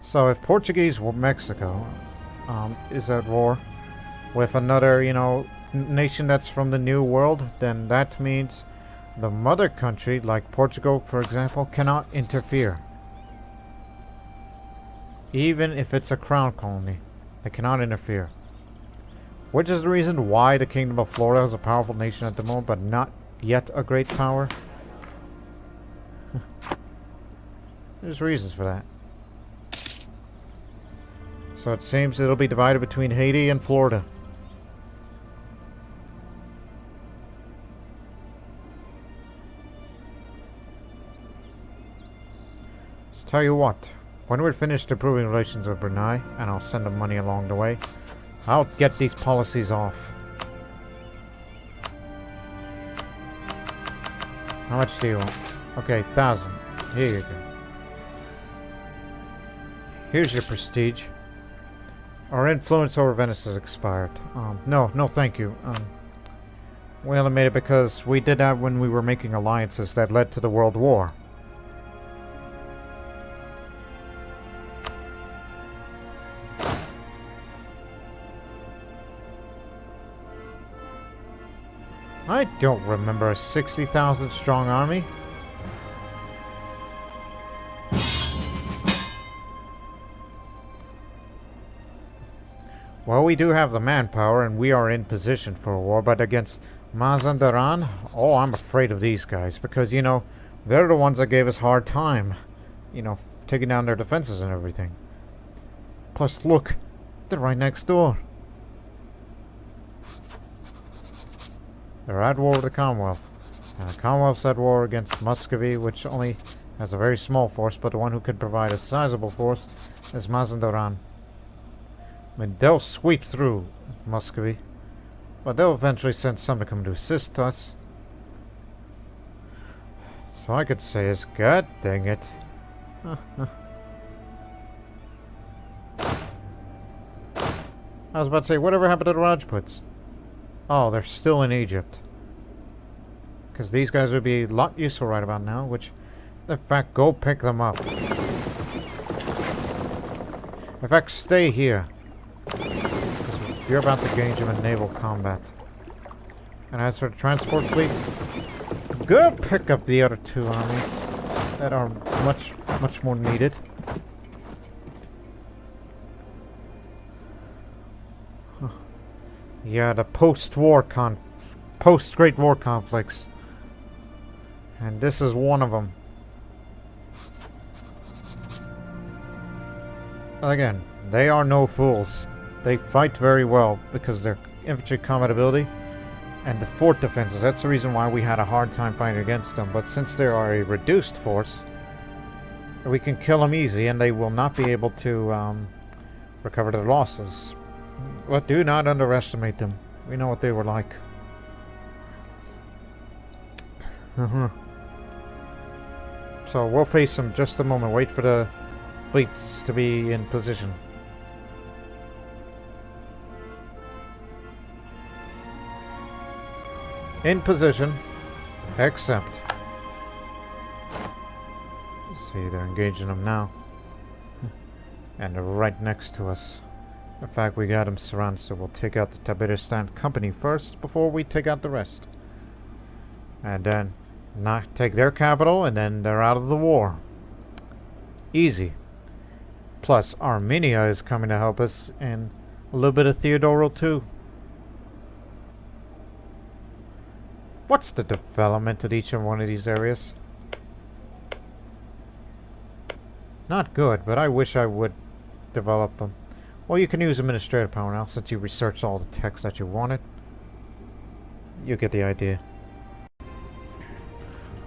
So if Portuguese Mexico is at war with another, you know, nation that's from the New World, then that means the mother country, like Portugal, for example, cannot interfere. Even if it's a crown colony, they cannot interfere. Which is the reason why the Kingdom of Florida is a powerful nation at the moment, but not yet a great power. There's reasons for that. So it seems it'll be divided between Haiti and Florida. So tell you what, when we're finished improving relations with Brunei, and I'll send them money along the way, I'll get these policies off. How much do you want? Okay, 1,000. Here you go. Here's your prestige. Our influence over Venice has expired. No, thank you. We only made it because we did that when we were making alliances that led to the World War. I don't remember a 60,000 strong army. Well, we do have the manpower, and we are in position for a war, but against Mazandaran, oh, I'm afraid of these guys, because, you know, they're the ones that gave us a hard time, you know, taking down their defenses and everything. Plus, look, they're right next door. They're at war with the Commonwealth. And the Commonwealth's at war against Muscovy, which only has a very small force, but the one who could provide a sizable force is Mazandaran. I mean, they'll sweep through Muscovy, but they'll eventually send some to come to assist us. So I could say is, God dang it. I was about to say, whatever happened to the Rajputs? Oh, they're still in Egypt. Because these guys would be a lot useful right about now, which, in fact, go pick them up. In fact, stay here. You're about to engage him in naval combat. And as for the transport fleet, go pick up the other two armies that are much more needed. Yeah, the post-Great War conflicts. And this is one of them. Again, they are no fools. They fight very well because of their infantry combat ability and the fort defenses. That's the reason why we had a hard time fighting against them. But since they are a reduced force, we can kill them easy and they will not be able to recover their losses. But do not underestimate them. We know what they were like. So we'll face them just a moment. Wait for the fleets to be in position. In position, except. See, they're engaging them now. And they're right next to us. In fact, we got them surrounded, so we'll take out the Tabaristan company first before we take out the rest. And then not take their capital, and then they're out of the war. Easy. Plus, Armenia is coming to help us, and a little bit of Theodoro too. What's the development at each one of these areas? Not good, but I wish I would develop them. Well, you can use administrative power now, since you researched all the text that you wanted. You get the idea.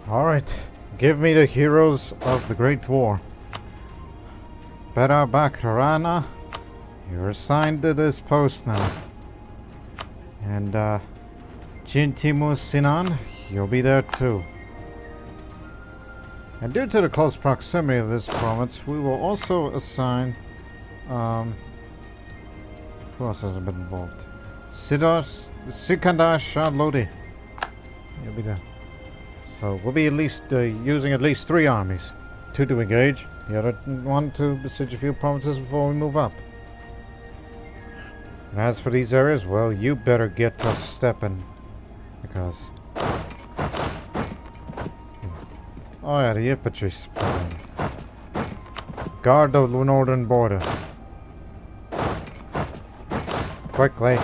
Alright, give me the heroes of the Great War. Bera Bakrana, you're assigned to this post now. And Jintimu Sinan, you'll be there too. And due to the close proximity of this province, we will also assign who else hasn't been involved? Sikandar Shah Lodi. You'll be there. So we'll be at least using at least 3 armies. 2 to engage, the other one to besiege a few provinces before we move up. And as for these areas, well, you better get to stepping, because... Oh yeah, the infantry. Guard the northern border. Quickly.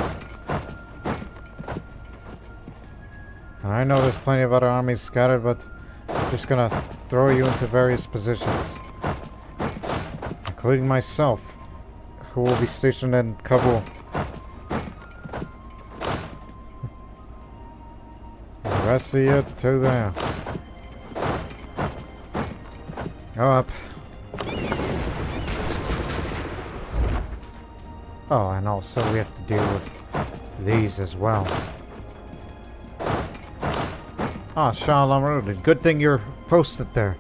And I know there's plenty of other armies scattered, but I'm just gonna throw you into various positions. Including myself, who will be stationed in Kabul. The rest of you to there. Go up. Oh, and also we have to deal with these as well. Ah, Shah Lamrud, good thing you're posted there.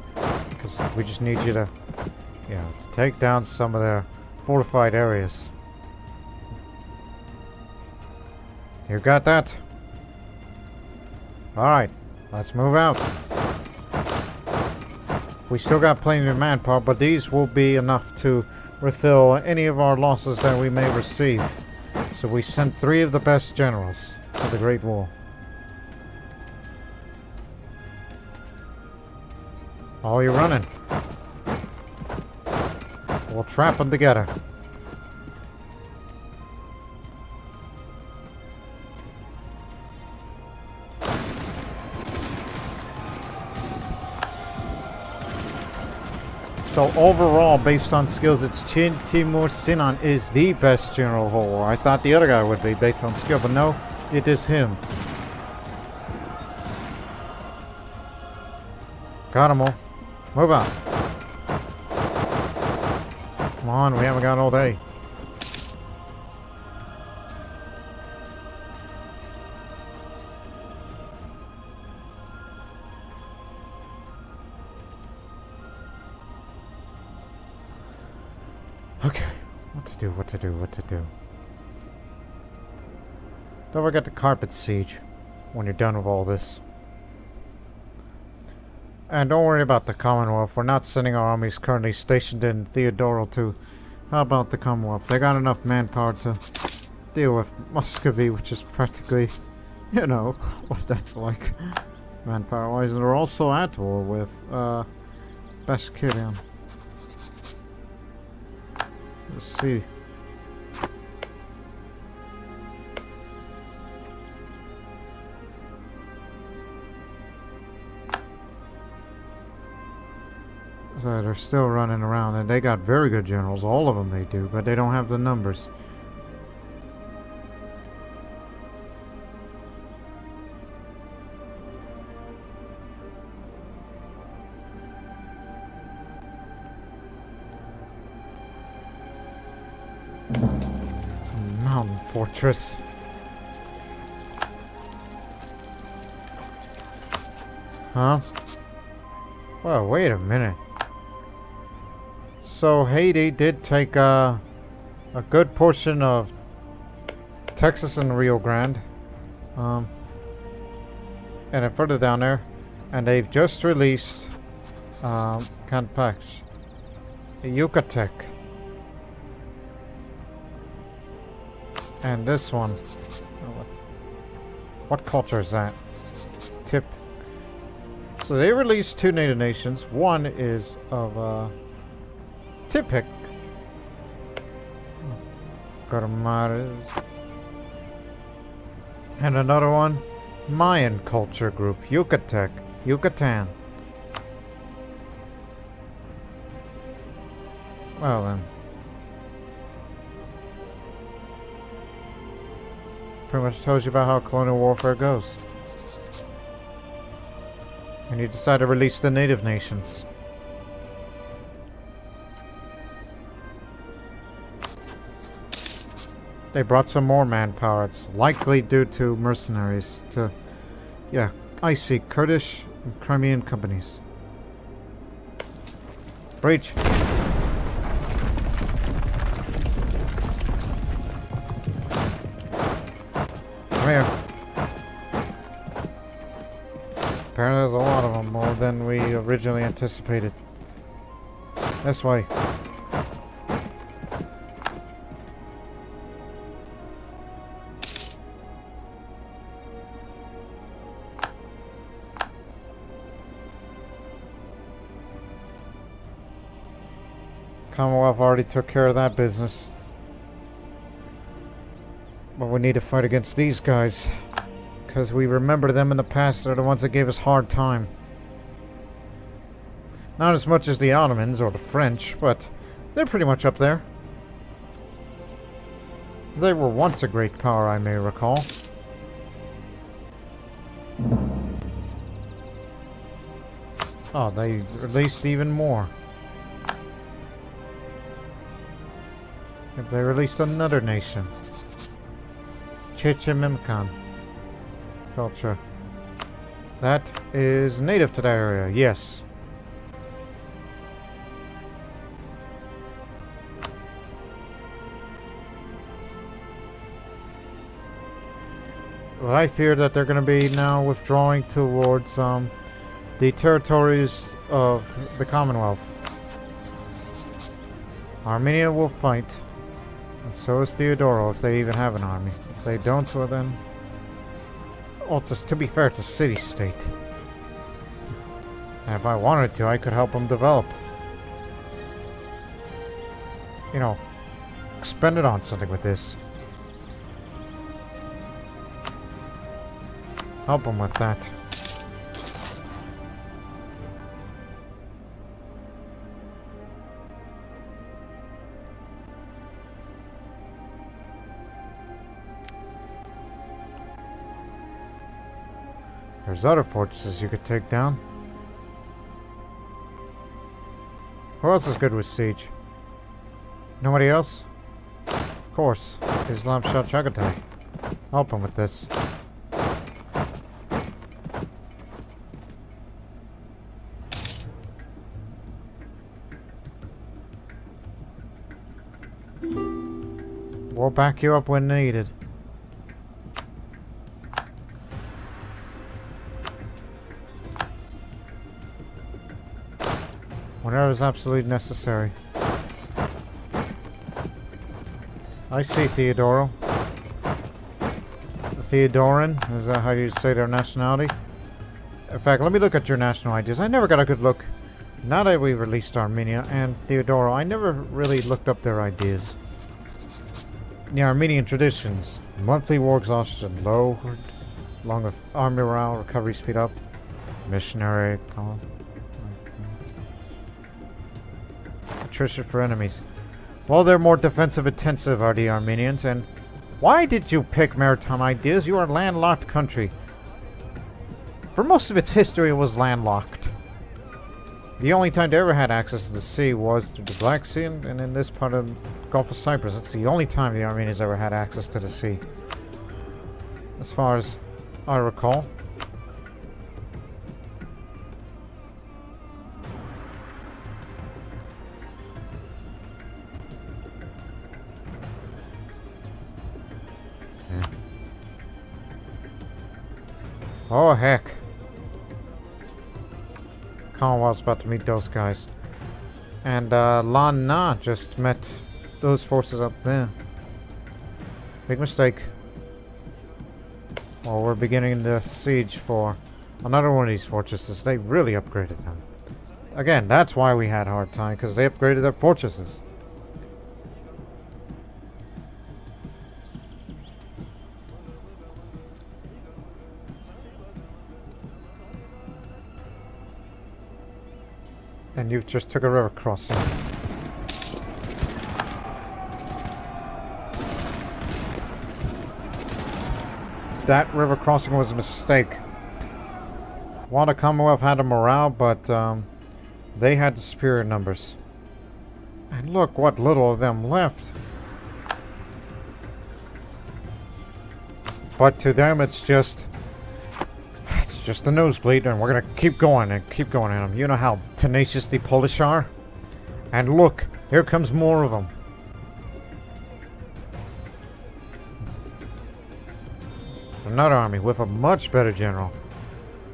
Because we just need you to, you know, to take down some of their fortified areas. You got that? Alright, let's move out. We still got plenty of manpower, but these will be enough to refill any of our losses that we may receive. So we sent 3 of the best generals to the Great War. Oh, you're running. We'll trap them together. So overall, based on skills, it's Chin Timur Sinan is the best general of the whole war. I thought the other guy would be based on skill, but no, it is him. Got him all. Move out. Come on, we haven't got all day. Okay, what to do. Don't forget the carpet siege when you're done with all this. And don't worry about the Commonwealth. We're not sending our armies currently stationed in Theodoro to... How about the Commonwealth? They got enough manpower to deal with Muscovy, which is practically, you know, what that's like manpower-wise. And they're also at war with Bashkirian. Let's see. So they're still running around, and they got very good generals. All of them they do, but they don't have the numbers. It's a mountain fortress. Huh? Well, wait a minute. So Haiti did take a good portion of Texas and Rio Grande, and then further down there, and they've just released Campeche, Yucatec, and this one. What culture is that? Tip. So they released 2 native nations. One is of Tipic. Carmares. And another one, Mayan culture group, Yucatec, Yucatan. Well then. Pretty much tells you about how colonial warfare goes. And you decide to release the native nations. They brought some more manpower. It's likely due to mercenaries. Yeah, I see. Kurdish and Crimean companies. Breach. Come here. Apparently there's a lot of them, more than we originally anticipated. This way. Commonwealth already took care of that business. But we need to fight against these guys. Because we remember them in the past. They're the ones that gave us hard time. Not as much as the Ottomans or the French, but they're pretty much up there. They were once a great power, I may recall. Oh, they released even more. They released another nation. Chechemimkan culture. That is native to that area, yes. But I fear that they're going to be now withdrawing towards the territories of the Commonwealth. Armenia will fight. And so is Theodoro, if they even have an army. If they don't, well then... Well, to be fair, it's a city-state. And if I wanted to, I could help them develop. You know, spend it on something with this. Help them with that. There's other fortresses you could take down. Who else is good with siege? Nobody else? Of course. Islam Shah Chagatai. Help him with this. We'll back you up when needed. Whenever is absolutely necessary. I see Theodoro. Theodoran, is that how you say their nationality? In fact, let me look at your national ideas. I never got a good look. Now that we released Armenia and Theodoro, I never really looked up their ideas. The Armenian traditions. Monthly war exhaustion low, along with army morale, recovery speed up, missionary column. Attrition for enemies. Well, they're more defensive intensive, are the Armenians, and why did you pick maritime ideas? You are a landlocked country. For most of its history, it was landlocked. The only time they ever had access to the sea was through the Black Sea and in this part of the Gulf of Cyprus. That's the only time the Armenians ever had access to the sea. As far as I recall. Yeah. Oh, heck. Commonwealth's about to meet those guys. And Lan Na just met those forces up there. Big mistake. Well, we're beginning the siege for another one of these fortresses. They really upgraded them. Again, that's why we had a hard time, because they upgraded their fortresses. And you just took a river crossing. That river crossing was a mistake. While the Commonwealth had a morale, but they had the superior numbers. And look what little of them left. But to them, it's just a nosebleed, and we're gonna keep going and keep going at them. You know how tenacious the Polish are? And look, here comes more of them. Another army with a much better general.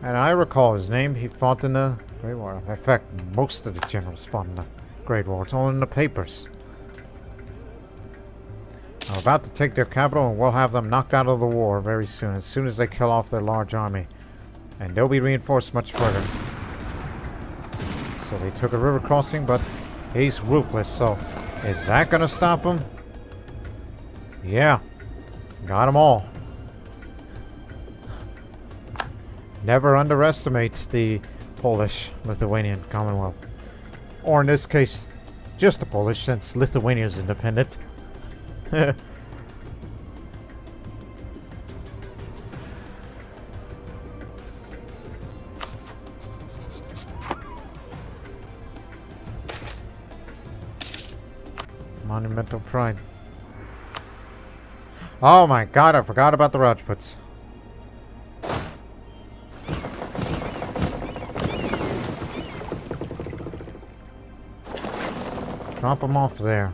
And I recall his name. He fought in the Great War. In fact, most of the generals fought in the Great War. It's all in the papers. We're about to take their capital, and we'll have them knocked out of the war very soon. As soon as they kill off their large army. And they'll be reinforced much further. So they took a river crossing, but he's ruthless. So is that going to stop him? Yeah. Got them all. Never underestimate the Polish-Lithuanian Commonwealth. Or in this case, just the Polish, since Lithuania is independent. Monumental pride. Oh my god, I forgot about the Rajputs. Drop them off there.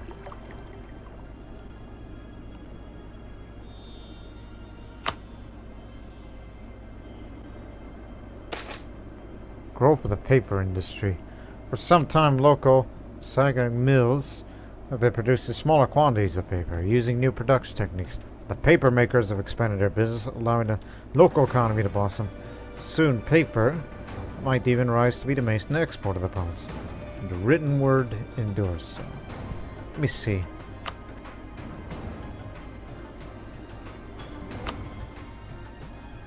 Growth of the paper industry. For some time, local Saga mills have been producing smaller quantities of paper using new production techniques. The paper makers have expanded their business, allowing the local economy to blossom. Soon, paper might even rise to be the main export of the province. The written word endures. So, let me see.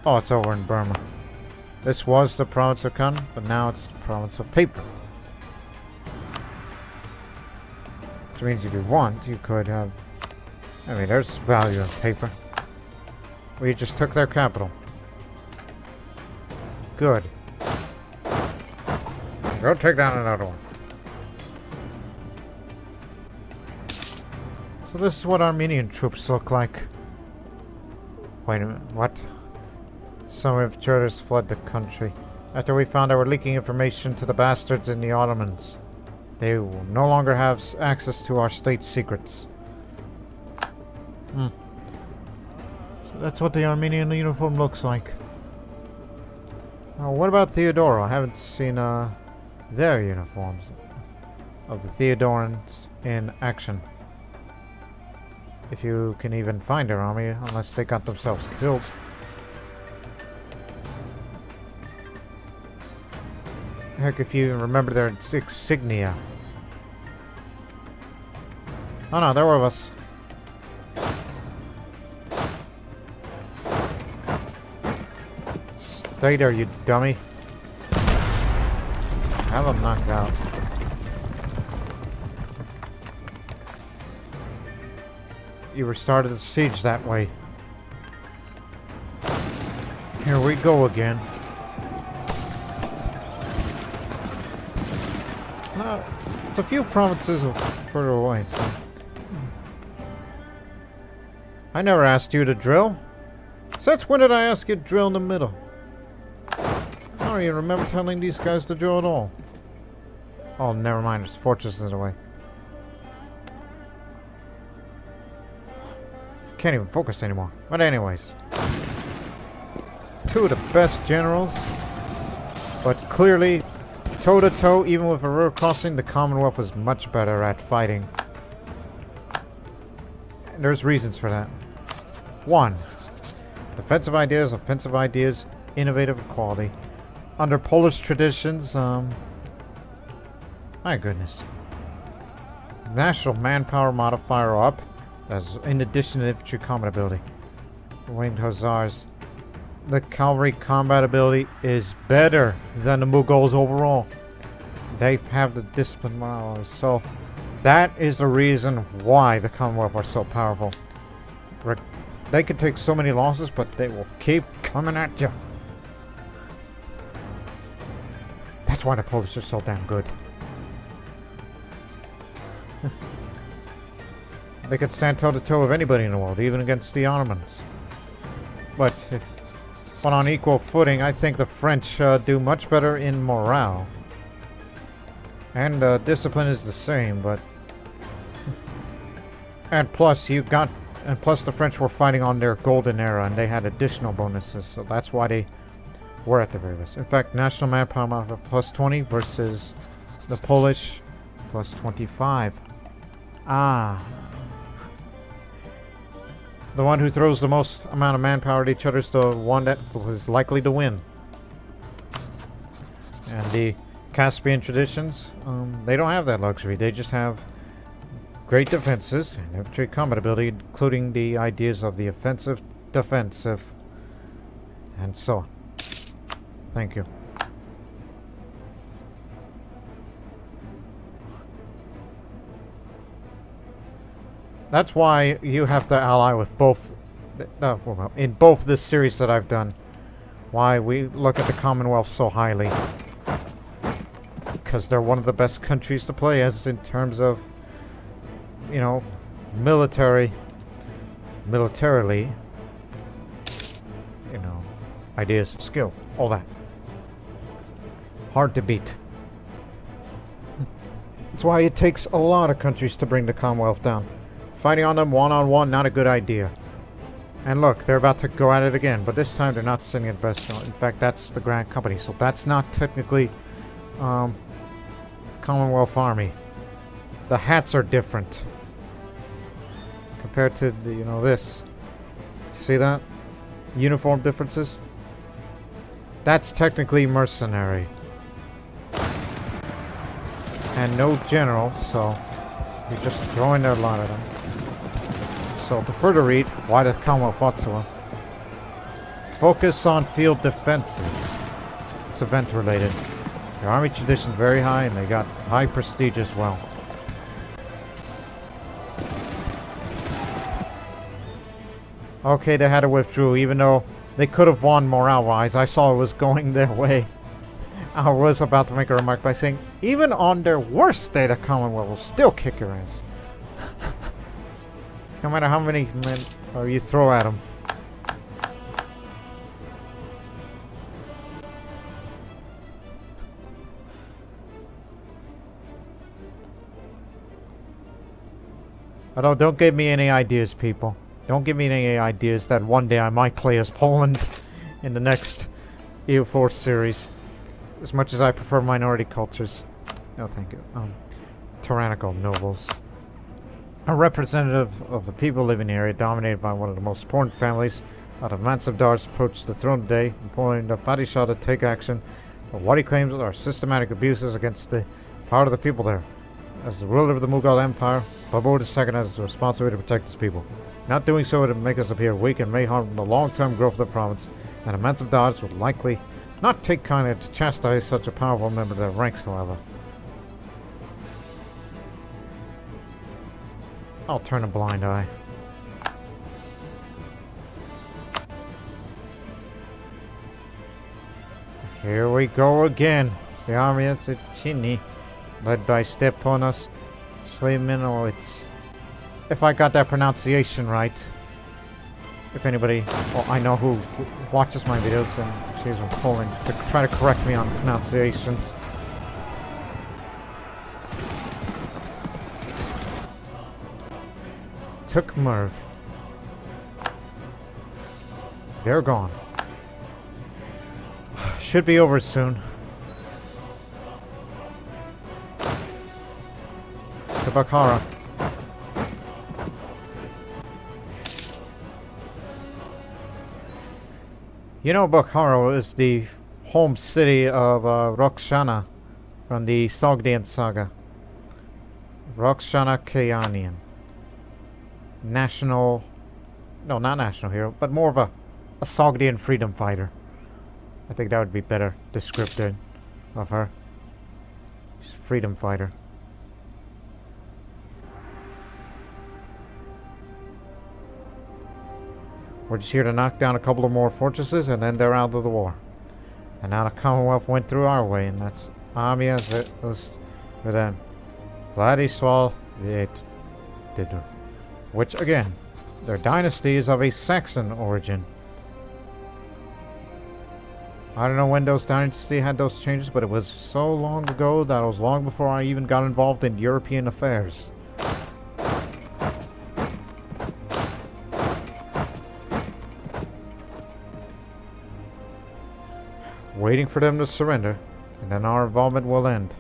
Oh, it's over in Burma. This was the province of cotton, but now it's the province of paper. Which means if you want, you could have... I mean, there's value in paper. We just took their capital. Good. Go take down another one. So this is what Armenian troops look like. Wait a minute, what? Some of traitors fled the country. After we found out we're leaking information to the bastards in the Ottomans. They will no longer have access to our state secrets. So that's what the Armenian uniform looks like. Now, what about Theodoro? I haven't seen their uniforms of the Theodorans in action. If you can even find their army, unless they got themselves killed. Heck, if you remember their insignia. Oh no, there were of us. Stay there, you dummy. Have them knocked out. You restarted the siege that way. Here we go again. It's a few provinces further away, so... I never asked you to drill. Since when did I ask you to drill in the middle? I don't even remember telling these guys to drill at all. Oh, never mind. There's fortresses in the way. Can't even focus anymore. But anyways. Two of the best generals. But clearly, toe-to-toe, even with a river crossing, the Commonwealth was much better at fighting. And there's reasons for that. 1. Defensive ideas, offensive ideas, innovative quality. Under Polish traditions, my goodness. National manpower modifier up, as in addition to infantry combat ability. Winged Hussars. The cavalry combat ability is better than the Mughals overall. They have the discipline morale, so that is the reason why the Commonwealth are so powerful. They can take so many losses, but they will keep coming at you. That's why the Polish are so damn good. They could stand toe-to-toe with anybody in the world, even against the Ottomans. But on equal footing, I think the French do much better in morale. And discipline is the same, but... And plus, the French were fighting on their golden era, and they had additional bonuses, so that's why they were at the very best. In fact, national manpower plus 20 versus the Polish plus 25. Ah. The one who throws the most amount of manpower at each other is the one that is likely to win. And the Caspian traditions, they don't have that luxury. They just have great defenses and infantry combat ability, including the ideas of the offensive, defensive, and so on. Thank you. That's why you have to ally with both, in both this series that I've done. Why we look at the Commonwealth so highly. Because they're one of the best countries to play as in terms of, you know, militarily, you know, ideas, skill, all that. Hard to beat. That's why it takes a lot of countries to bring the Commonwealth down. Fighting on them one-on-one, not a good idea. And look, they're about to go at it again, but this time they're not sending it best. In fact, that's the Grand Company, so that's not technically Commonwealth Army. The hats are different compared to the, you know, this. See that? Uniform differences? That's technically mercenary. And no general, so you're just throwing their lot at them. So to further read why the Commonwealth fought so well. Focus on field defenses. It's event related. Their army tradition is very high and they got high prestige as well. Okay, they had to withdraw even though they could have won morale-wise. I saw it was going their way. I was about to make a remark by saying, even on their worst day, the Commonwealth will still kick your ass. No matter how many men you throw at them. Although, don't give me any ideas, people. Don't give me any ideas that one day I might play as Poland in the next EU4 series. As much as I prefer minority cultures. No, thank you. Tyrannical Nobles. A representative of the people living in the area, dominated by one of the most important families out of Mansabdars, approached the throne today, imploring the Padishah to take action for what he claims are systematic abuses against the power of the people there. As the ruler of the Mughal Empire, Babur II has the responsibility to protect his people. Not doing so would make us appear weak and may harm the long-term growth of the province, and the Mansabdars would likely not take kindly to chastise such a powerful member of their ranks, however. I'll turn a blind eye. Here we go again. It's the army of Chini, led by Stepanos Sleimanowicz. If I got that pronunciation right. If anybody, well, I know who watches my videos and she's from Poland to try to correct me on pronunciations. Took Merv. They're gone. Should be over soon. To Bukhara. You know, Bukhara is the home city of Roxana from the Sogdian saga. Roxana Kayanian. National, no, not national hero, but more of a Sogdian freedom fighter. I think that would be better descriptive of her. She's a freedom fighter. We're just here to knock down a couple of more fortresses and then they're out of the war. And now the Commonwealth went through our way and that's armies with them. Vladisław the Eighth, which again, their dynasty is of a Saxon origin. I don't know when those dynasty had those changes, but it was so long ago that it was long before I even got involved in European affairs. Waiting for them to surrender, and then our involvement will end.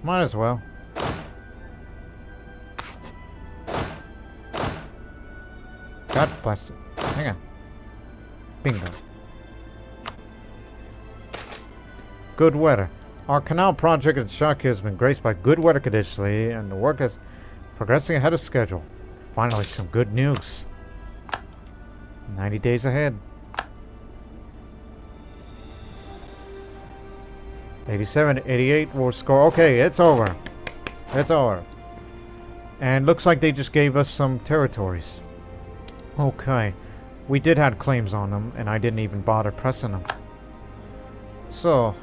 Might as well. God bless it. Hang on. Bingo. Good weather. Our canal project in Shaki has been graced by good weather conditions, and the work is progressing ahead of schedule. Finally, some good news. 90 days ahead. 87, 88 will score. Okay, it's over. It's over. And looks like they just gave us some territories. Okay. We did have claims on them, and I didn't even bother pressing them. So,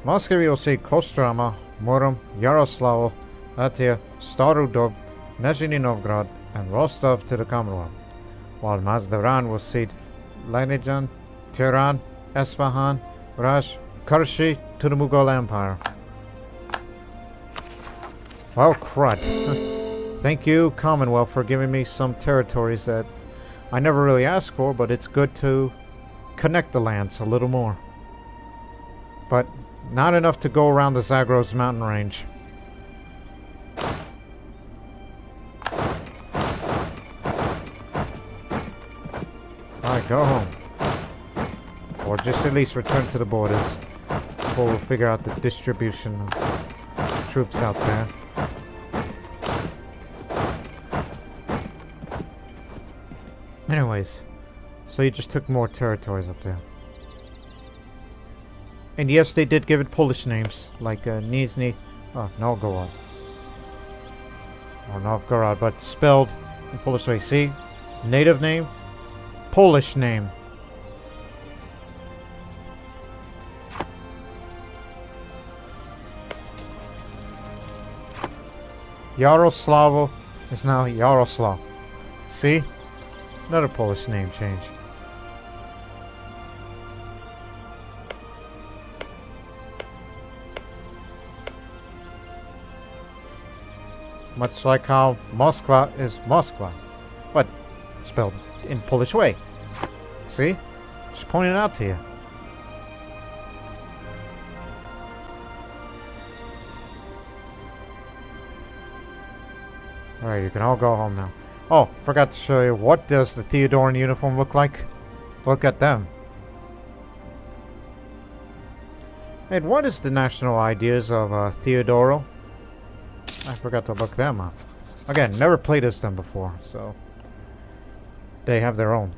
Muscovy will cede Kostroma, Murom, Yaroslav, Atia, Starudov, Nizhny Novgorod, and Rostov to the Commonwealth, while Mazdaran will cede Leningrad, Tehran, Esfahan, Raj, Karshi to the Mughal Empire. Well, crud. Thank you, Commonwealth, for giving me some territories that I never really asked for, but it's good to connect the lands a little more. But not enough to go around the Zagros mountain range. Alright, go home. Or just at least return to the borders before we'll figure out the distribution of troops out there. Anyways, so you just took more territories up there. And yes, they did give it Polish names, like Nizhny, Novgorod. Or Novgorod, but spelled in Polish way. See? Native name, Polish name. Yaroslavo is now Yaroslav. See? Another Polish name change. Much like how Moskva is Moskva, but spelled in Polish way. See? Just pointing it out to you. Alright, you can all go home now. Oh, forgot to show you, what does the Theodoran uniform look like? Look at them. And what is the national ideas of Theodoro? I forgot to look them up. Again, never played as them before, so they have their own.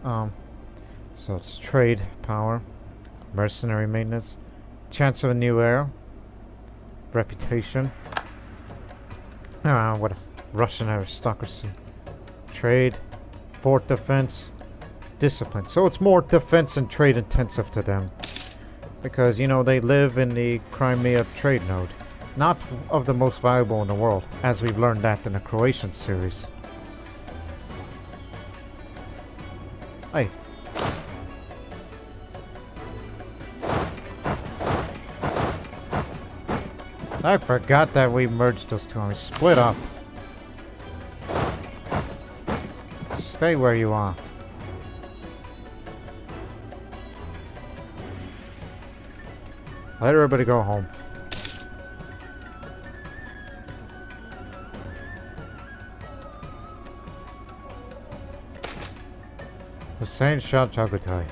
So it's trade, power, mercenary maintenance, chance of a new era, reputation. What else? Russian aristocracy, trade, fort defense, discipline. So it's more defense and trade intensive to them, because you know they live in the Crimea trade node. Not of the most valuable in the world, as we've learned that in the Croatian series. Hey. I forgot that we merged those two armies. Split up. Stay where you are. Let everybody go home. Hussein Shah Chagatai.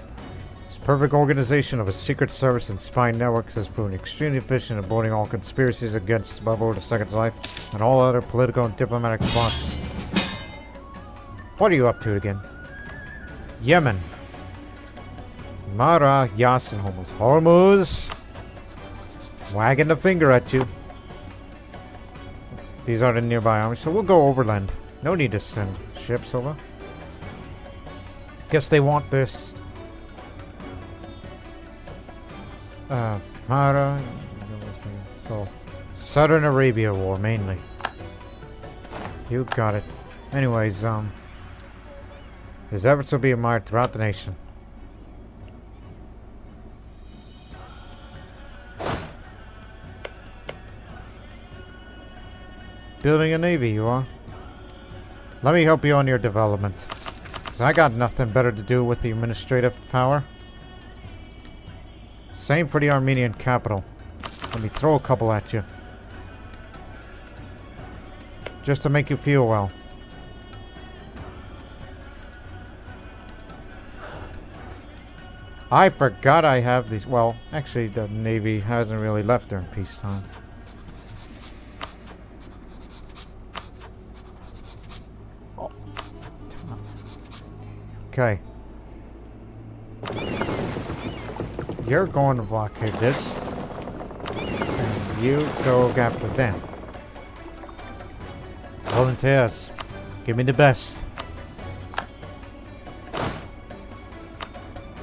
His perfect organization of a secret service and spy network has proven extremely efficient at boarding all conspiracies against Babur II's life and all other political and diplomatic plots. What are you up to again? Yemen. Mara Yasin Hormuz. Hormuz! Wagging the finger at you. These are the nearby armies, so we'll go overland. No need to send ships over. Guess they want this. Mara. So, Southern Arabia War mainly. You got it. Anyways, his efforts will be admired throughout the nation. Building a navy, you are? Let me help you on your development. Cause I got nothing better to do with the administrative power. Same for the Armenian capital. Let me throw a couple at you. Just to make you feel well. I forgot I have these. Well, actually the Navy hasn't really left during peacetime. Oh. Okay. You're going to blockade this. And you go after them. Volunteers. Give me the best.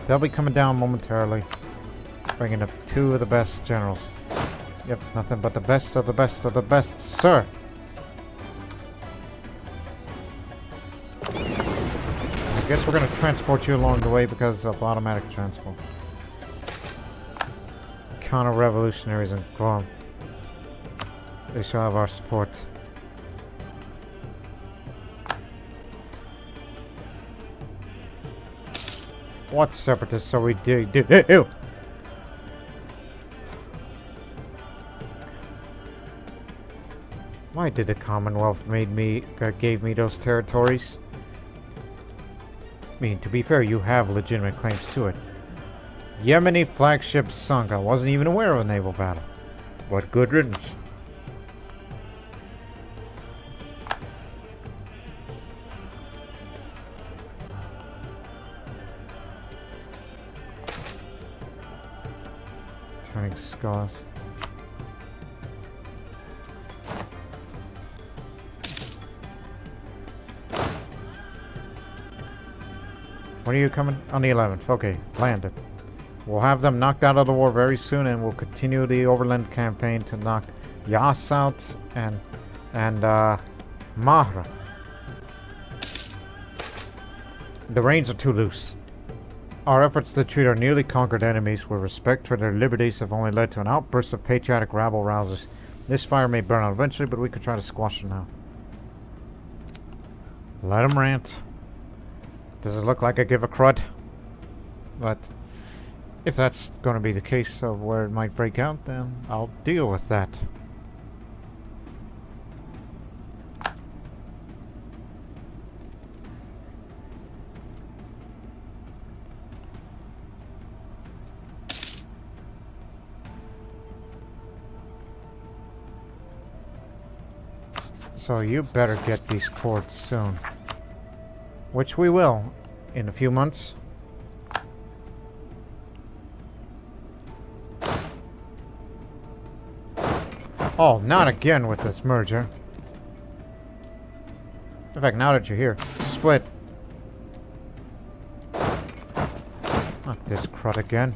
They'll be coming down momentarily. Bringing up 2 of the best generals. Yep, nothing but the best of the best of the best, sir. I guess we're going to transport you along the way because of automatic transport. Counter-revolutionaries in Guam. They shall have our support. What separatists are we doing? Ew. Why did the Commonwealth gave me those territories? I mean, to be fair, you have legitimate claims to it. Yemeni flagship sunk. I wasn't even aware of a naval battle. What good riddance. Turning scars. When are you coming? On the 11th. Okay, landed. We'll have them knocked out of the war very soon, and we'll continue the overland campaign to knock Yas out and Mahra. The reins are too loose. Our efforts to treat our nearly conquered enemies with respect for their liberties have only led to an outburst of patriotic rabble-rousers. This fire may burn out eventually, but we could try to squash it now. Let them rant. Does it look like I give a crud? But if that's going to be the case of where it might break out, then I'll deal with that. So you better get these courts soon. Which we will, in a few months. Oh, not again with this merger. In fact, now that you're here, split. Not this crud again.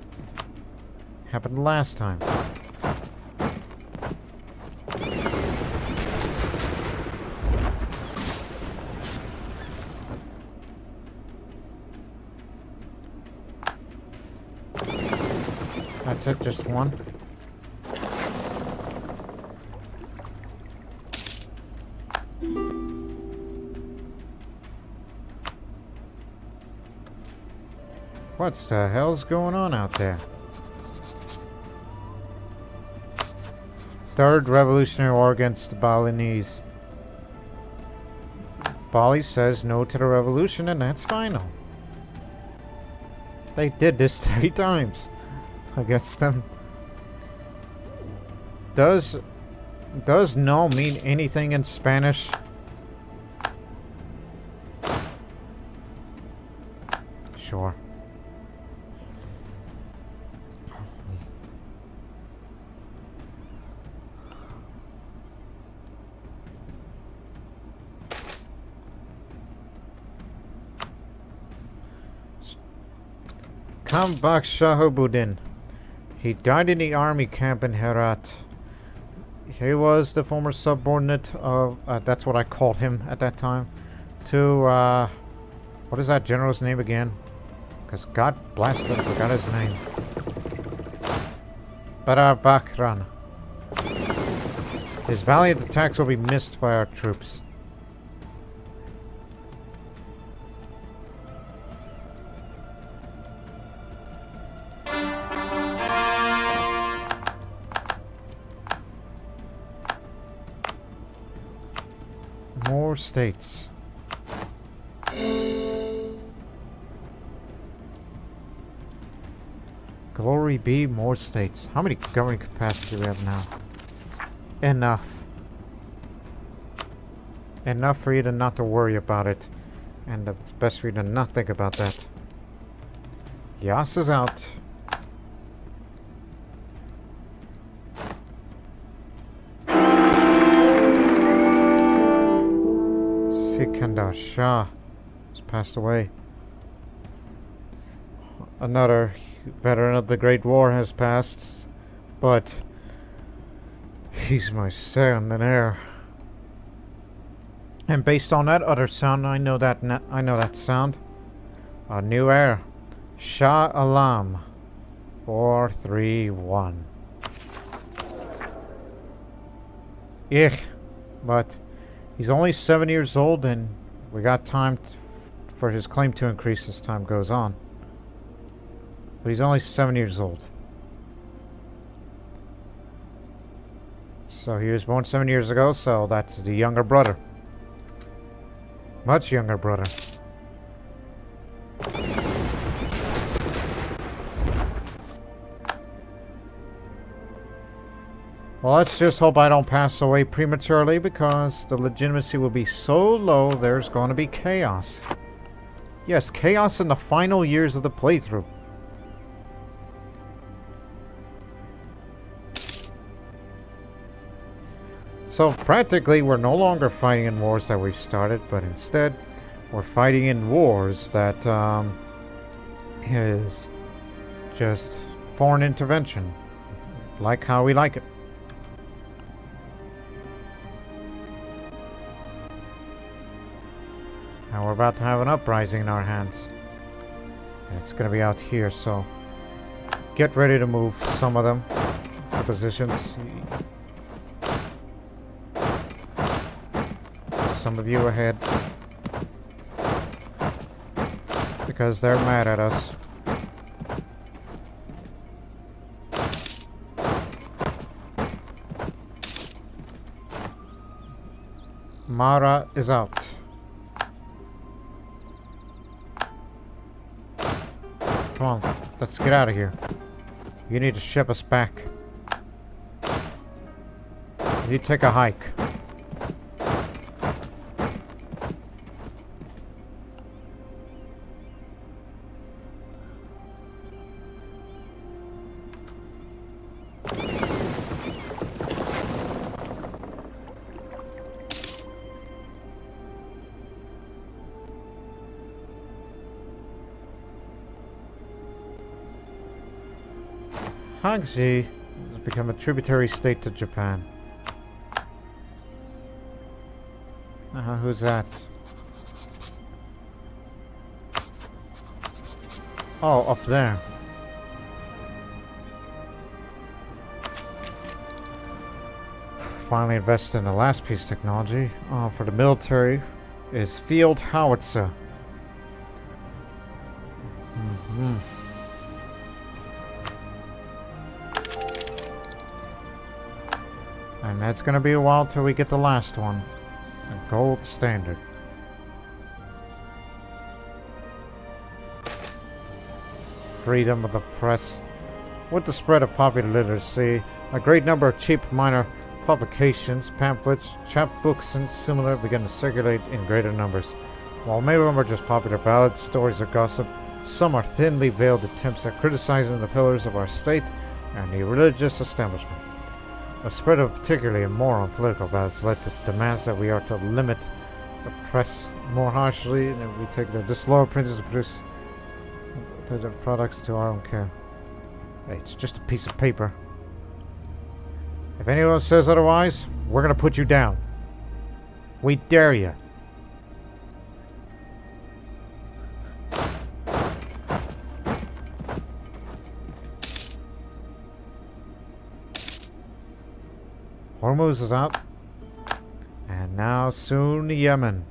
Happened last time. That's it, just one. What the hell's going on out there? Third Revolutionary War against the Balinese. Bali says no to the revolution, and that's final. They did this 3 times against them. Does no mean anything in Spanish? Sure. Kambak Shahabuddin. He died in the army camp in Herat. He was the former subordinate of, that's what I called him at that time, to, what is that general's name again? Because God bless him, I forgot his name. Barabakran. His valiant attacks will be missed by our troops. More states. Glory be more states. How many governing capacity do we have now? Enough. Enough for you to not to worry about it. And it's best for you to not think about that. Yas is out. Sikandar Shah has passed away. Another veteran of the Great War has passed, but he's my son and heir. And based on that other sound, I know that sound. A new heir, Shah Alam, 431. But he's only 7 years old, and we got time for his claim to increase as time goes on. But he's only 7 years old. So he was born 7 years ago, so that's the younger brother. Much younger brother. Well, let's just hope I don't pass away prematurely, because the legitimacy will be so low there's going to be chaos. Yes, chaos in the final years of the playthrough. So practically we're no longer fighting in wars that we've started, but instead we're fighting in wars that is just foreign intervention, like how we like it. Now we're about to have an uprising in our hands, and it's going to be out here, so get ready to move some of them to positions. Some of you ahead, because they're mad at us. Mara is out. Come on, let's get out of here. You need to ship us back. You take a hike. Hangzhou has become a tributary state to Japan. Who's that? Oh, up there. Finally invest in the last piece of technology. For the military is field howitzer. And that's going to be a while till we get the last one. A gold standard. Freedom of the press. With the spread of popular literacy, a great number of cheap minor publications, pamphlets, chapbooks, and similar began to circulate in greater numbers. While many of them are just popular ballads, stories, or gossip, some are thinly veiled attempts at criticizing the pillars of our state and the religious establishment. A spread of particularly immoral and political ballads led to demands that we are to limit the press more harshly, and we take the disloyal printers to produce The products to our own care. Hey, it's just a piece of paper. If anyone says otherwise, we're gonna put you down. We dare you. Hormuz is out. And now soon Yemen.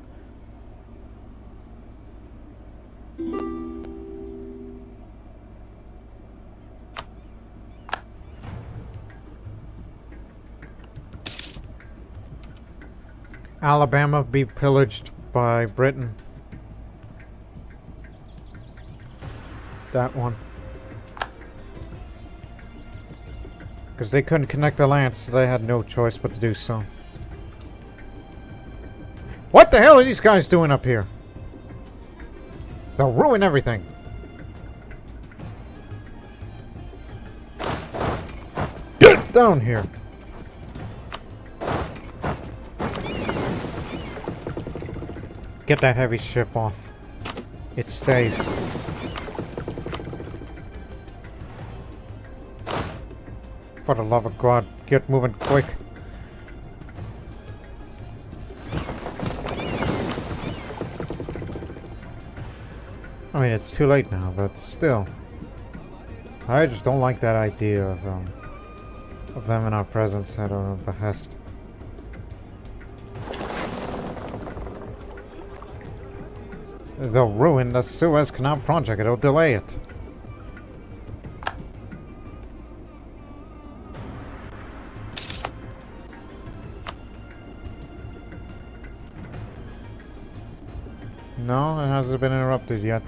Alabama be pillaged by Britain. That one. Because they couldn't connect the land, so they had no choice but to do so. What the hell are these guys doing up here? They'll ruin everything. Get down here. Get that heavy ship off. It stays. For the love of God, get moving quick. I mean, it's too late now, but still. I just don't like that idea of them in our presence at our behest. They'll ruin the Suez Canal project. It'll delay it. No, it hasn't been interrupted yet.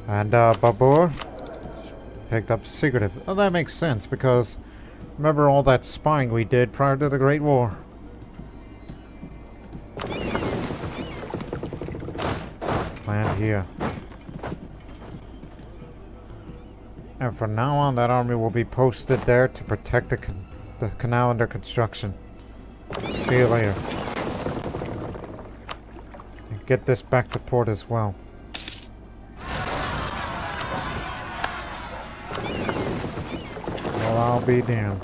And Babur picked up secretive. Oh, that makes sense because remember all that spying we did prior to the Great War. Land here. And from now on, that army will be posted there to protect the canal under construction. See you later. And get this back to port as well. Well, I'll be damned.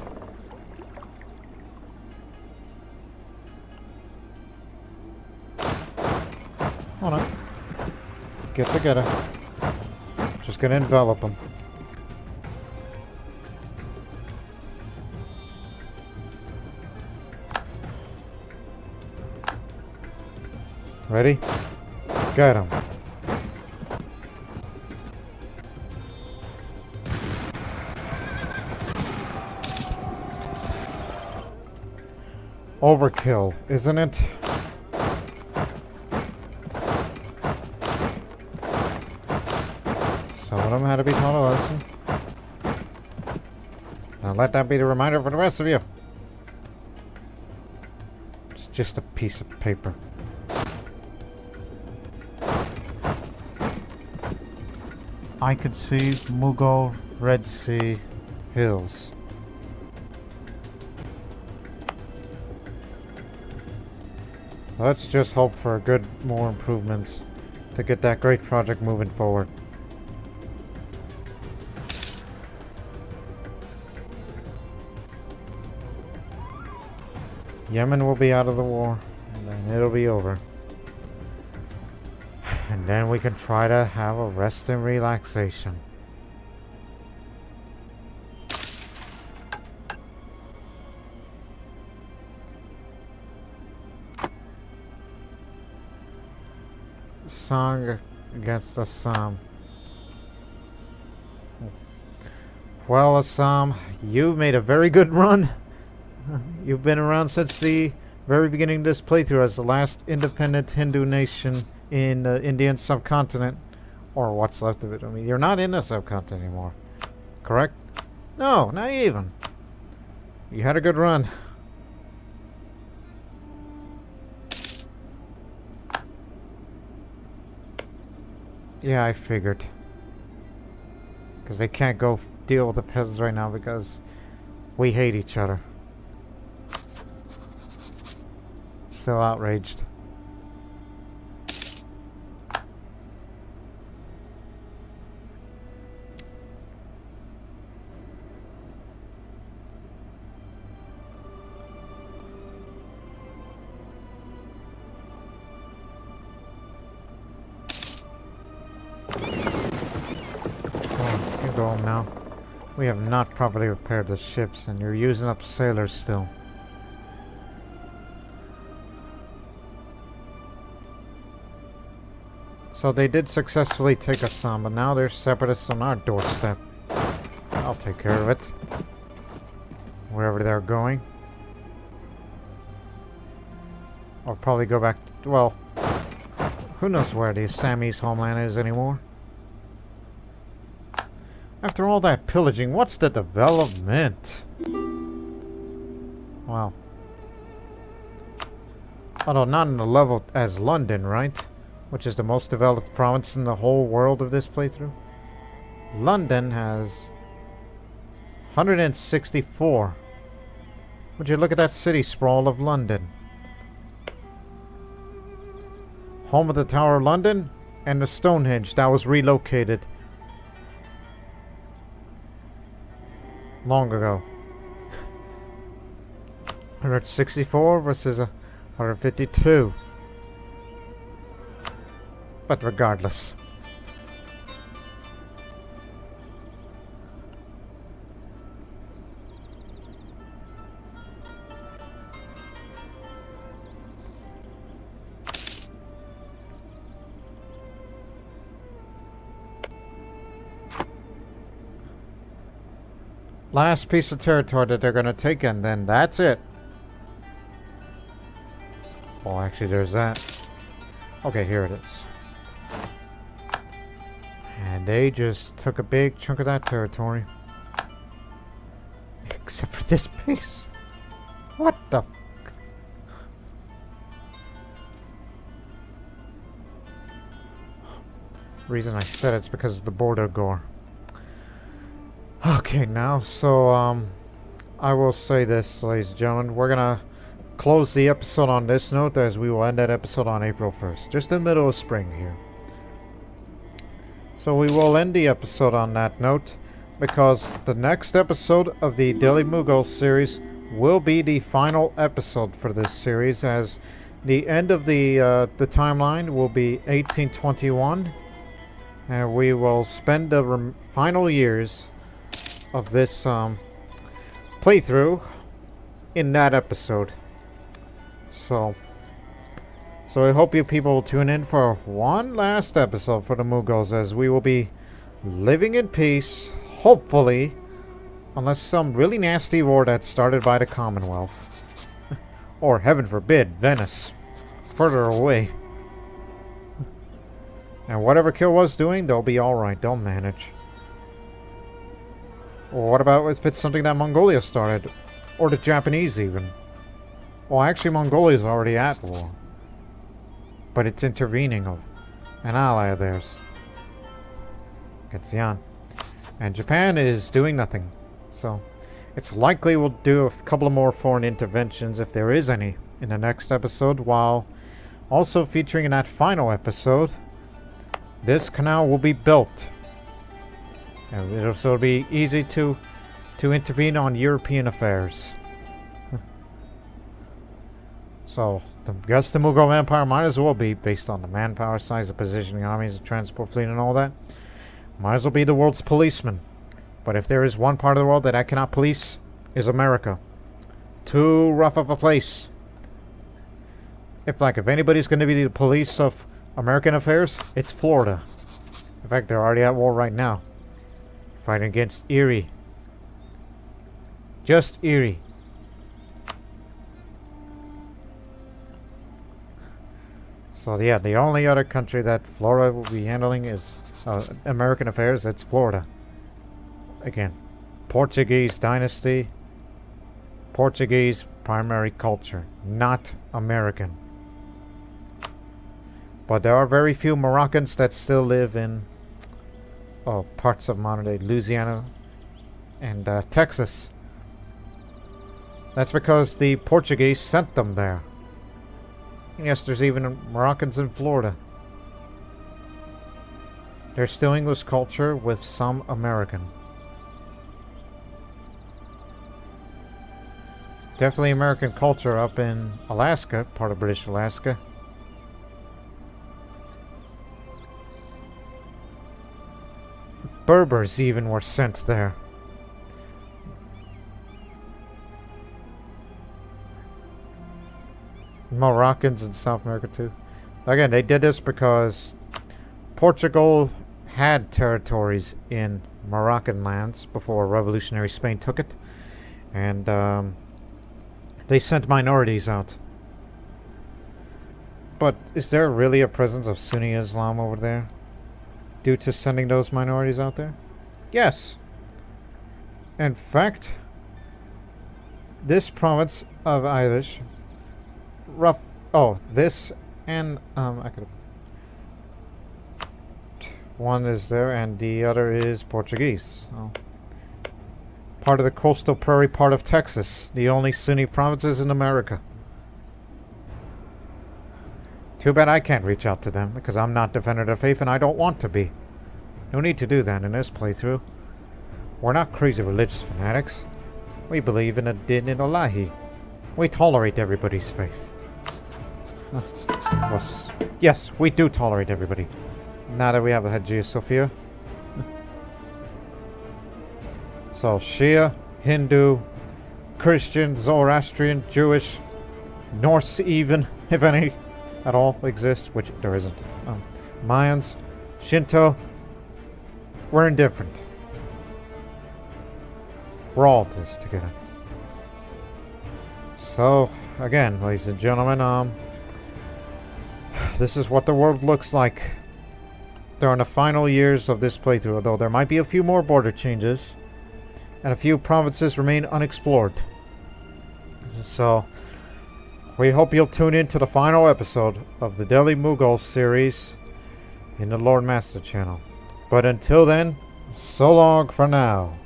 Hold on. Get together. Just gonna envelop them. Ready? Got him. Overkill, isn't it? Some of them had to be taught a lesson. Now let that be the reminder for the rest of you. It's just a piece of paper. I could see Mughal Red Sea hills. Let's just hope for more improvements to get that great project moving forward. Yemen will be out of the war, and then it'll be over. And then we can try to have a rest and relaxation. Song against Assam. Well, Assam, you've made a very good run. You've been around since the very beginning of this playthrough as the last independent Hindu nation in the Indian subcontinent, or what's left of it. I mean, you're not in the subcontinent anymore, correct? No, not even. You had a good run. Yeah, I figured. Because they can't go deal with the peasants right now because we hate each other. Still outraged. Go home now. We have not properly repaired the ships, and you're using up sailors still. So they did successfully take us on, but now there's separatists on our doorstep. I'll take care of it. Wherever they're going. I'll probably go back to, well, who knows where the Sammy's homeland is anymore. After all that pillaging, what's the development? Wow. Although not on the level as London, right? Which is the most developed province in the whole world of this playthrough. London has 164. Would you look at that city sprawl of London? Home of the Tower of London and the Stonehenge that was relocated long ago. 164 versus 152. But regardless. Last piece of territory that they're going to take, and then that's it. Oh, actually, there's that. Okay, here it is. And they just took a big chunk of that territory. Except for this piece. What the f***? Reason I said it's because of the border gore. Okay, now, so, I will say this, ladies and gentlemen. We're gonna close the episode on this note, as we will end that episode on April 1st. Just in the middle of spring here. So we will end the episode on that note, because the next episode of the Daily Mughals series will be the final episode for this series, as the end of the timeline will be 1821, and we will spend the final years of this playthrough in that episode. So I hope you people will tune in for one last episode for the Mughals, as we will be living in peace, hopefully, unless some really nasty war that's started by the Commonwealth. Or, heaven forbid, Venice. Further away. And whatever Kilwa's doing, they'll be alright. They'll manage. Or what about if it's something that Mongolia started? Or the Japanese, even. Well, actually, Mongolia's already at war. But it's intervening of an ally of theirs. Getzian. And Japan is doing nothing. So, it's likely we'll do a couple of more foreign interventions, if there is any, in the next episode, while also featuring in that final episode, this canal will be built. And it'll be easy to intervene on European affairs. So, I guess the Mughal Empire might as well be, based on the manpower, size, the positioning, armies, the transport fleet, and all that, might as well be the world's policeman. But if there is one part of the world that I cannot police, is America. Too rough of a place. If anybody's going to be the police of American affairs, it's Florida. In fact, they're already at war right now. Fighting against Erie. Just Erie. So yeah, the only other country that Florida will be handling is American affairs. It's Florida. Again, Portuguese dynasty. Portuguese primary culture. Not American. But there are very few Moroccans that still live in parts of modern-day Louisiana and Texas. That's because the Portuguese sent them there. And yes, there's even Moroccans in Florida. There's still English culture with some American. Definitely American culture up in Alaska, part of British Alaska. Berbers even were sent there. Moroccans in South America too. Again, they did this because Portugal had territories in Moroccan lands before revolutionary Spain took it. And they sent minorities out. But is there really a presence of Sunni Islam over there due to sending those minorities out there? Yes. In fact, this province of Irish, this and I could. One is there, and the other is Portuguese. Oh. Part of the coastal prairie part of Texas, the only Sunni provinces in America. Too bad I can't reach out to them, because I'm not defender of faith and I don't want to be. No need to do that in this playthrough. We're not crazy religious fanatics. We believe in a din in Allahi. We tolerate everybody's faith. Yes, we do tolerate everybody. Now that we have a Hagia Sophia. So, Shia, Hindu, Christian, Zoroastrian, Jewish, Norse even, if any at all exist, which there isn't. Mayans, Shinto, we're indifferent. We're all this together. So, again, ladies and gentlemen, this is what the world looks like. They're in the final years of this playthrough, although there might be a few more border changes. And a few provinces remain unexplored. So, we hope you'll tune in to the final episode of the Delhi Mughals series in the Lord Master channel. But until then, so long for now.